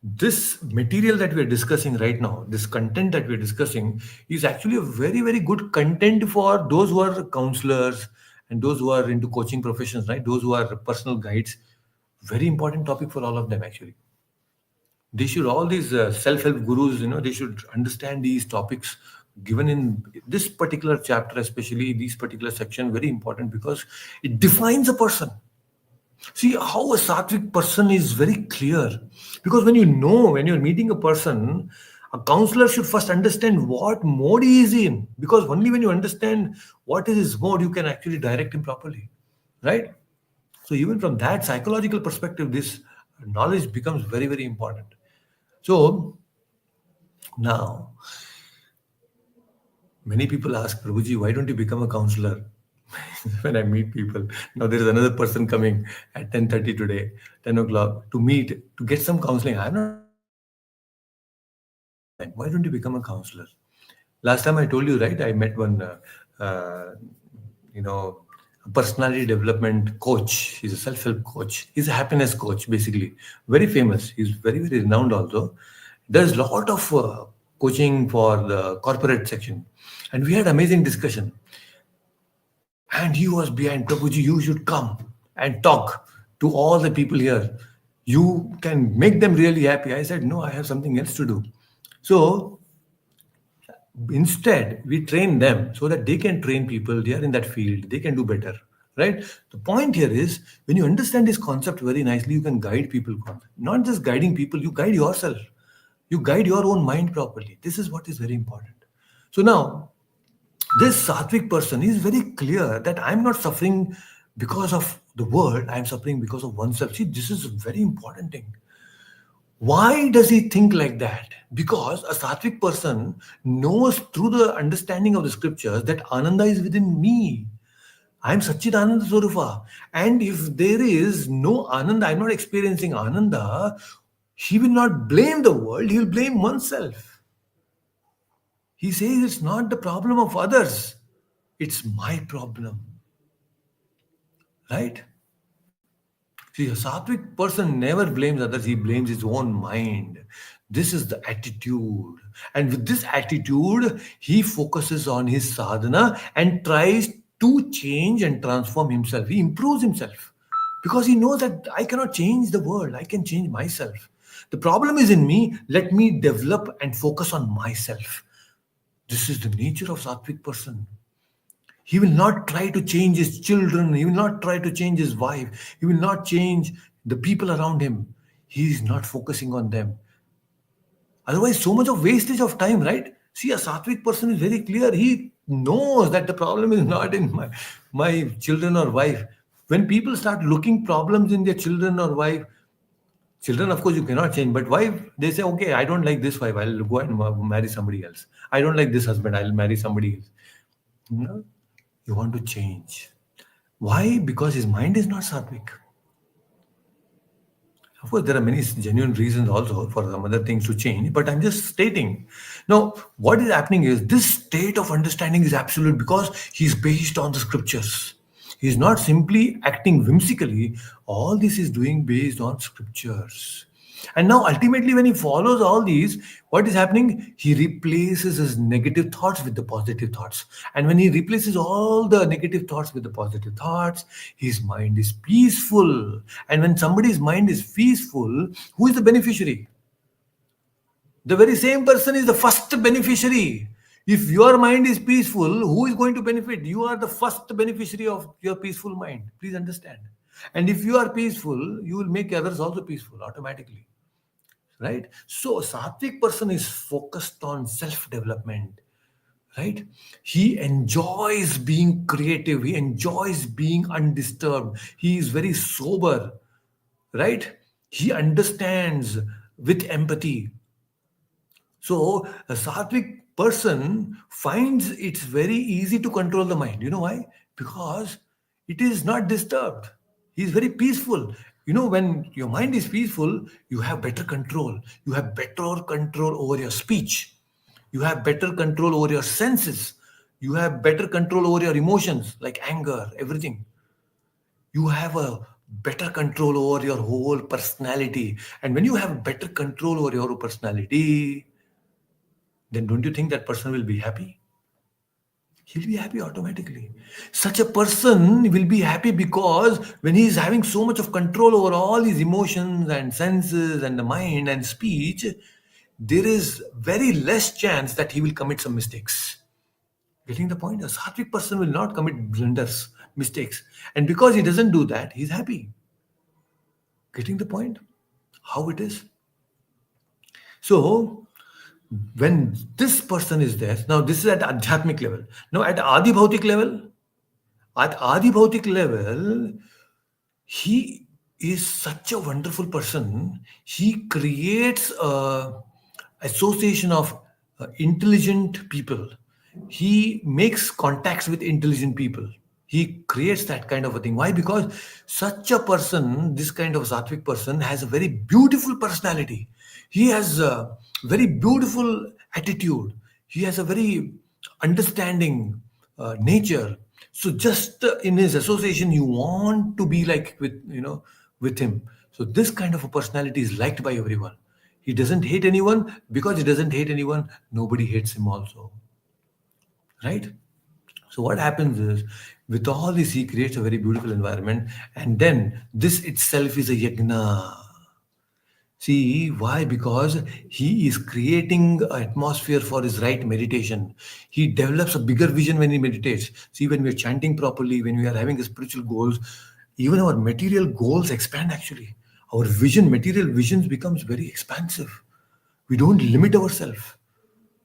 this material that we're discussing right now, this content that we're discussing, is actually a very, very good content for those who are counselors and those who are into coaching professions, right? Those who are personal guides. Very important topic for all of them, actually. They should, all these self-help gurus, they should understand these topics given in this particular chapter, especially this particular section, very important because it defines a person. See how a sattvic person is very clear. Because when you're meeting a person, a counselor should first understand what mode he is in. Because only when you understand what is his mode, you can actually direct him properly. Right? So even from that psychological perspective, this knowledge becomes very, very important. So now, many people ask, Prabhuji, why don't you become a counselor? When I meet people, now there is another person coming at 10:30 today, 10 o'clock to meet to get some counseling. I'm not asking Why don't you become a counselor? Last time I told you, right? I met one, uh, you know, a personality development coach. He's a self-help coach. He's a happiness coach, basically. Very famous. He's very, very renowned also. There's a lot of coaching for the corporate section. And we had amazing discussion. And he was behind, Prabhuji, you should come and talk to all the people here. You can make them really happy. I said, no, I have something else to do. So instead, we train them so that they can train people. They are in that field. They can do better. Right? The point here is when you understand this concept very nicely, you can guide people. Not just guiding people, you guide yourself. You guide your own mind properly. This is what is very important. So now, this sattvic person is very clear that I'm not suffering because of the world, I'm suffering because of oneself. See, this is a very important thing. Why does he think like that? Because a sattvic person knows through the understanding of the scriptures that Ananda is within me. I'm Satchit Ananda Swarupa. And if there is no Ananda, I'm not experiencing Ananda, he will not blame the world, he will blame oneself. He says it's not the problem of others, it's my problem. Right? See, a sattvic person never blames others, he blames his own mind. This is the attitude. And with this attitude, he focuses on his sadhana and tries to change and transform himself. He improves himself because he knows that I cannot change the world, I can change myself. The problem is in me, let me develop and focus on myself. This is the nature of sattvic person. He will not try to change his children. He will not try to change his wife. He will not change the people around him. He is not focusing on them. Otherwise, so much of wastage of time, right? See, a sattvic person is very clear. He knows that the problem is not in my children or wife. When people start looking problems in their children or wife, children, of course, you cannot change. But wife, they say, okay, I don't like this wife. I'll go and marry somebody else. I don't like this husband. I'll marry somebody else. No, you want to change. Why? Because his mind is not sattvic. Of course, there are many genuine reasons also for some other things to change, but I'm just stating. Now, what is happening is this state of understanding is absolute because he's based on the scriptures. He's not simply acting whimsically. All this is doing based on scriptures. And now, ultimately, when he follows all these, what is happening? He replaces his negative thoughts with the positive thoughts. And when he replaces all the negative thoughts with the positive thoughts, his mind is peaceful. And when somebody's mind is peaceful, who is the beneficiary? The very same person is the first beneficiary. If your mind is peaceful, who is going to benefit? You are the first beneficiary of your peaceful mind. Please understand. And if you are peaceful, you will make others also peaceful automatically. Right? So a sattvic person is focused on self-development. Right? He enjoys being creative. He enjoys being undisturbed. He is very sober. Right? He understands with empathy. So a sattvic person finds it's very easy to control the mind. You know why? Because it is not disturbed. He is very peaceful. You know, when your mind is peaceful, you have better control. You have better control over your speech. You have better control over your senses. You have better control over your emotions like anger, everything. You have a better control over your whole personality. And when you have better control over your personality, then don't you think that person will be happy? He'll be happy automatically. Such a person will be happy because when he is having so much of control over all his emotions and senses and the mind and speech, there is very less chance that he will commit some mistakes. Getting the point? A sattvic person will not commit blunders, mistakes. And because he doesn't do that, he's happy. Getting the point? How it is? So, when this person is there, now this is at adhyatmic level. Now at Adi Bhautik level, he is such a wonderful person. He creates a association of intelligent people. He makes contacts with intelligent people. He creates that kind of a thing. Why? Because such a person, this kind of sattvic person, has a very beautiful personality. He has a very beautiful attitude. He has a very understanding nature. So just in his association, you want to be like with him. So this kind of a personality is liked by everyone. He doesn't hate anyone. Because he doesn't hate anyone, nobody hates him also, right? So what happens is, with all this, he creates a very beautiful environment, and then this itself is a yagna. See why? Because he is creating an atmosphere for his right meditation. He develops a bigger vision when he meditates. See, when we are chanting properly, when we are having a spiritual goals, even our material goals expand actually. Our vision, material visions becomes very expansive. We don't limit ourselves.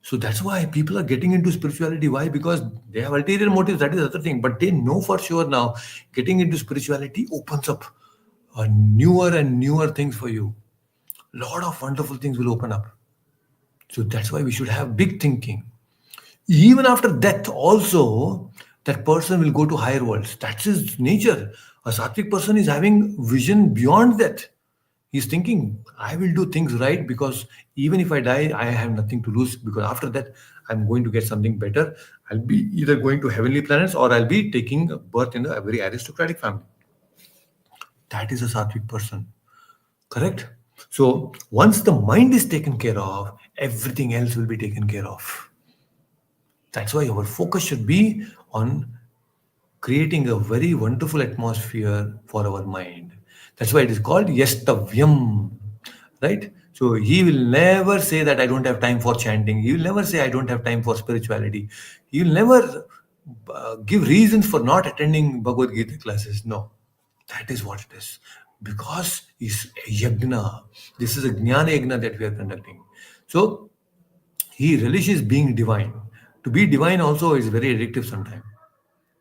So that's why people are getting into spirituality. Why? Because they have ulterior motives. That is the other thing. But they know for sure now, getting into spirituality opens up newer and newer things for you. Lot of wonderful things will open up. So that's why we should have big thinking. Even after death, also, that person will go to higher worlds. That's his nature. A sattvic person is having vision beyond that. He's thinking, I will do things right, because even if I die, I have nothing to lose, because after that, I'm going to get something better. I'll be either going to heavenly planets, or I'll be taking birth in a very aristocratic family. That is a sattvic person. Correct? So once the mind is taken care of, everything else will be taken care of. That's why our focus should be on creating a very wonderful atmosphere for our mind. That's why it is called yastavyam, right? So he will never say that I don't have time for chanting. He will never say I don't have time for spirituality. He will never give reasons for not attending Bhagavad Gita classes. No, that is what it is. Because it's a yagna. This is a jnana yagna that we are conducting. So he relishes being divine. To be divine also is very addictive sometimes.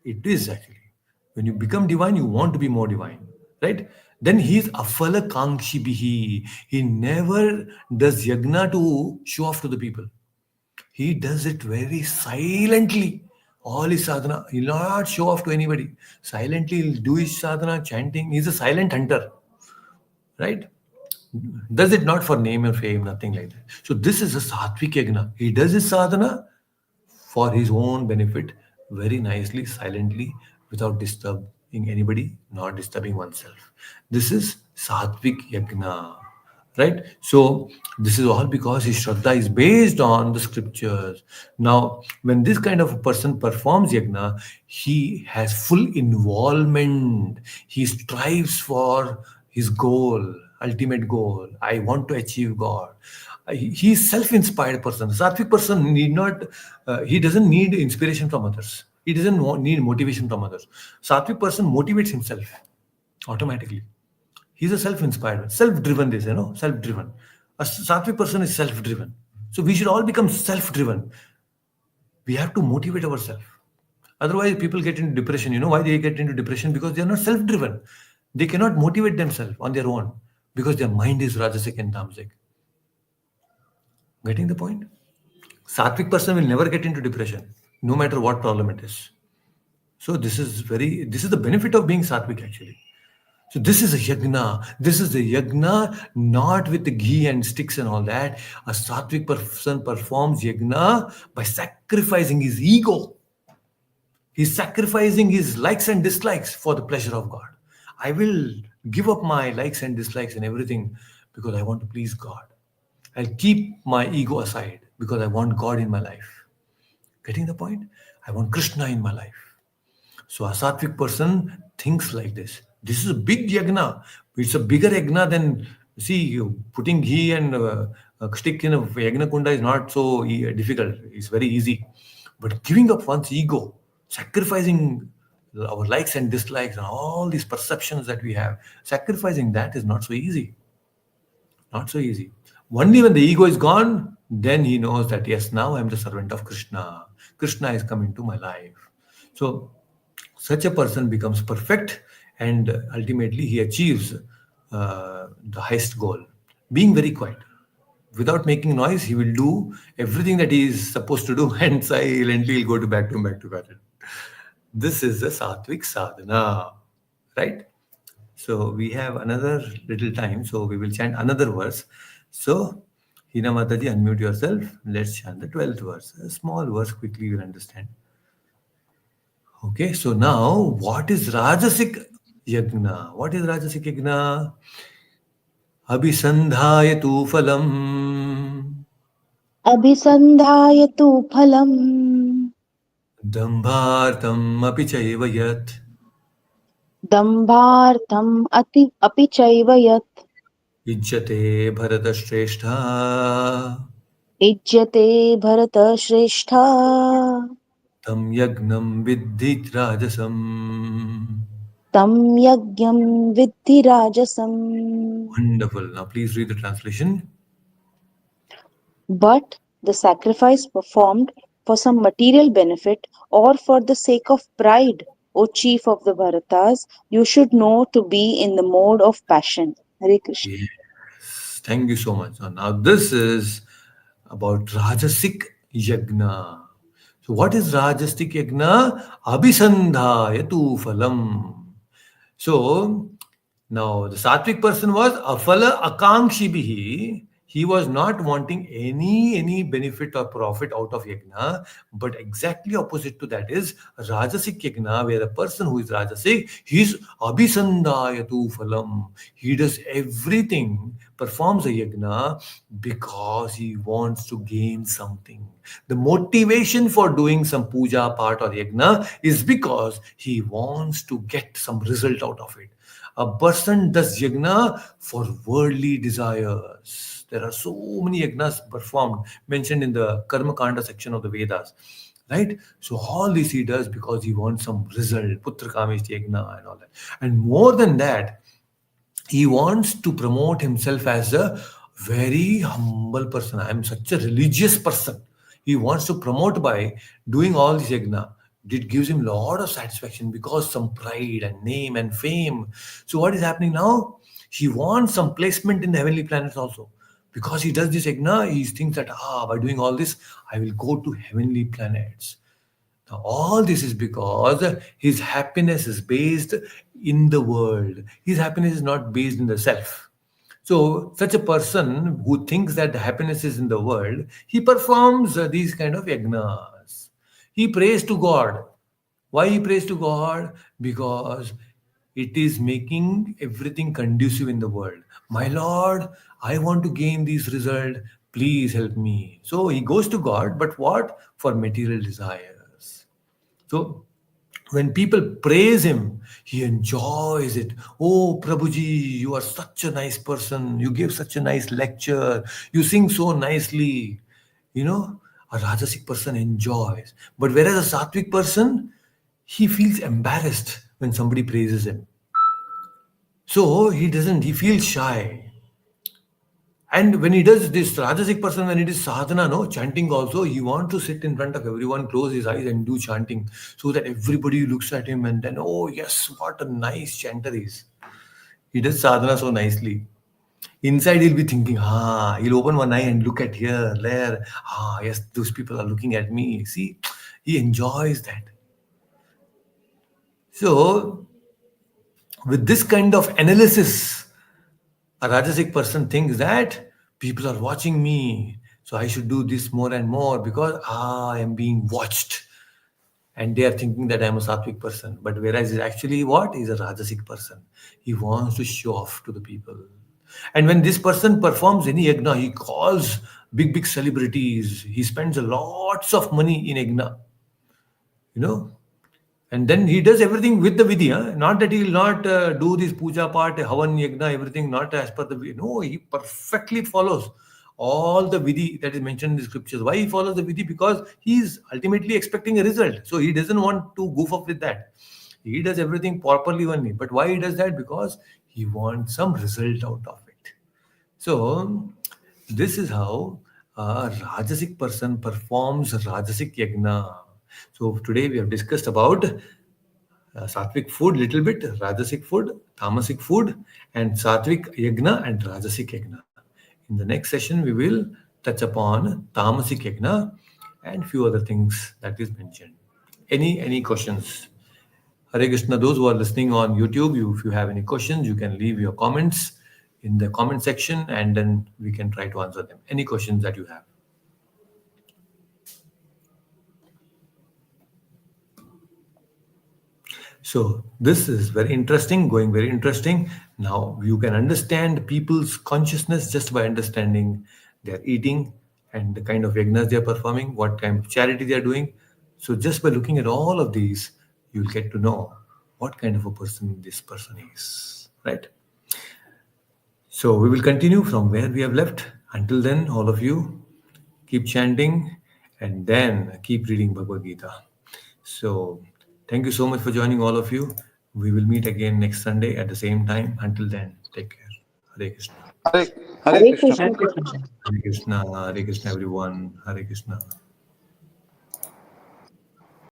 It is actually. When you become divine, you want to be more divine, right? Then he is afala kankshi bihi. He never does yagna to show off to the people. He does it very silently. All his sadhana, he'll not show off to anybody. Silently, he'll do his sadhana, chanting. He's a silent hunter, right? Does it not for name or fame, nothing like that. So this is a sattvic yagna. He does his sadhana for his own benefit, very nicely, silently, without disturbing anybody, not disturbing oneself. This is Satvik Yagna. Right? So, this is all because his Shraddha is based on the scriptures. Now, when this kind of a person performs Yagna, he has full involvement. He strives for his goal, ultimate goal. I want to achieve God. He is self-inspired person. Sattvic person need not. He doesn't need inspiration from others. He doesn't need motivation from others. Sattvic person motivates himself automatically. He's a self-inspired, self-driven. This, self-driven. A sattvic person is self-driven. So we should all become self-driven. We have to motivate ourselves. Otherwise, people get into depression. You know why they get into depression? Because they are not self-driven. They cannot motivate themselves on their own because their mind is rajasic and tamasic. Getting the point? Sattvic person will never get into depression, no matter what problem it is. So this is the benefit of being sattvic actually. So this is a yagna. This is the yagna, not with the ghee and sticks and all that. A sattvic person performs yagna by sacrificing his ego. He's sacrificing his likes and dislikes for the pleasure of God. I will give up my likes and dislikes and everything because I want to please God. I'll keep my ego aside because I want God in my life. Getting the point? I want Krishna in my life. So a sattvic person thinks like this. This is a big yagna. It's a bigger yagna than, see, putting ghee and a stick in a yagna kunda is not so difficult. It's very easy. But giving up one's ego, sacrificing our likes and dislikes and all these perceptions that we have, sacrificing that is not so easy. Not so easy. Only when the ego is gone, then he knows that yes, now I'm the servant of Krishna. Krishna is coming to my life. So such a person becomes perfect and ultimately he achieves the highest goal. Being very quiet. Without making noise, he will do everything that he is supposed to do and silently he'll go to back to bed. This is the Sattvic sadhana, right? So we have another little time, so we will chant another verse. So, Hina Mataji, unmute yourself. Let's chant the 12th verse. A small verse, quickly you'll understand. Okay, so now what is Rajasik Yagna? What is Rajasik Yagna? Abhisandhaya tu phalam अभिसन्धाय तु फलम् dambhartam api chaiva yat दम्भार्थम् अपि चैव यत् ijjate bharatashreshtha युज्यते भरतश्रेष्ठ tam yagnam viddhi rajasam. तं यज्ञं विद्धि राजसम्. Wonderful. Now please read the translation. But the sacrifice performed for some material benefit or for the sake of pride, O chief of the Bharatas, you should know to be in the mode of passion. Hare Krishna. Yes. Thank you so much. Now this is about Rajasik Yagna. So what is Rajasik Yagna? Abhisandhaya tu phalam. So now the Sattvic person was afala akankshi bihi. He was not wanting any benefit or profit out of yagna, but exactly opposite to that is Rajasik yagna, where a person who is Rajasik, he is abhisandayatu phalam. He does everything, performs a yagna because he wants to gain something. The motivation for doing some puja, part or yagna is because he wants to get some result out of it. A person does yagna for worldly desires. There are so many yagnas performed, mentioned in the Karma Kanda section of the Vedas. Right? So all this he does because he wants some result, Putra Kameshti yagna and all that. And more than that, he wants to promote himself as a very humble person. I am such a religious person. He wants to promote by doing all this yagna. It gives him a lot of satisfaction because some pride and name and fame. So what is happening now? He wants some placement in the heavenly planets also. Because he does this yagna, he thinks that by doing all this, I will go to heavenly planets. Now, all this is because his happiness is based in the world. His happiness is not based in the self. So, such a person who thinks that the happiness is in the world, he performs these kind of yagnas. He prays to God. Why he prays to God? Because it is making everything conducive in the world. My Lord, I want to gain this result. Please help me. So he goes to God, but what? For material desires. So when people praise him, he enjoys it. Oh, Prabhuji, you are such a nice person. You give such a nice lecture. You sing so nicely. You know, a Rajasic person enjoys. But whereas a Sattvic person, he feels embarrassed when somebody praises him. So he doesn't, he feels shy. And when he does this Rajasic person, when it is sadhana, no, chanting also, he wants to sit in front of everyone, close his eyes and do chanting so that everybody looks at him and then, oh, yes, what a nice chanter he is. He does sadhana so nicely. Inside, he'll be thinking, he'll open one eye and look at here, there. Yes, those people are looking at me. See, he enjoys that. So, with this kind of analysis, a Rajasic person thinks that people are watching me, so I should do this more and more because I am being watched. And they are thinking that I am a Sattvic person. But whereas he's actually what? He's a Rajasic person. He wants to show off to the people. And when this person performs any yagna, he calls big celebrities. He spends a lots of money in yagna. You know, and then he does everything with the vidhi. Not that he will not do this puja part, havan, yagna, everything not as per the vidhi. No, he perfectly follows all the vidhi that is mentioned in the scriptures. Why he follows the vidhi? Because he is ultimately expecting a result. So he doesn't want to goof up with that. He does everything properly only. But why he does that? Because he wants some result out of it. So this is how a Rajasic person performs Rajasic yagna. So today we have discussed about sattvic food little bit, rajasic food, tamasic food, and sattvic yagna and rajasic yagna. In the next session, we will touch upon tamasic yagna and few other things that is mentioned. Any questions? Hare Krishna. Those who are listening on YouTube, if you have any questions, you can leave your comments in the comment section and then we can try to answer them. Any questions that you have. So this is very interesting, going very interesting. Now you can understand people's consciousness just by understanding their eating and the kind of yagnas they are performing, what kind of charity they are doing. So just by looking at all of these, you'll get to know what kind of a person this person is. Right. So we will continue from where we have left. Until then, all of you keep chanting and then keep reading Bhagavad Gita. So, thank you so much for joining, all of you. We will meet again next Sunday at the same time. Until then, take care. Hare Krishna. Hare, Hare Hare Krishna. Krishna. Hare Krishna. Hare Krishna, everyone. Hare Krishna.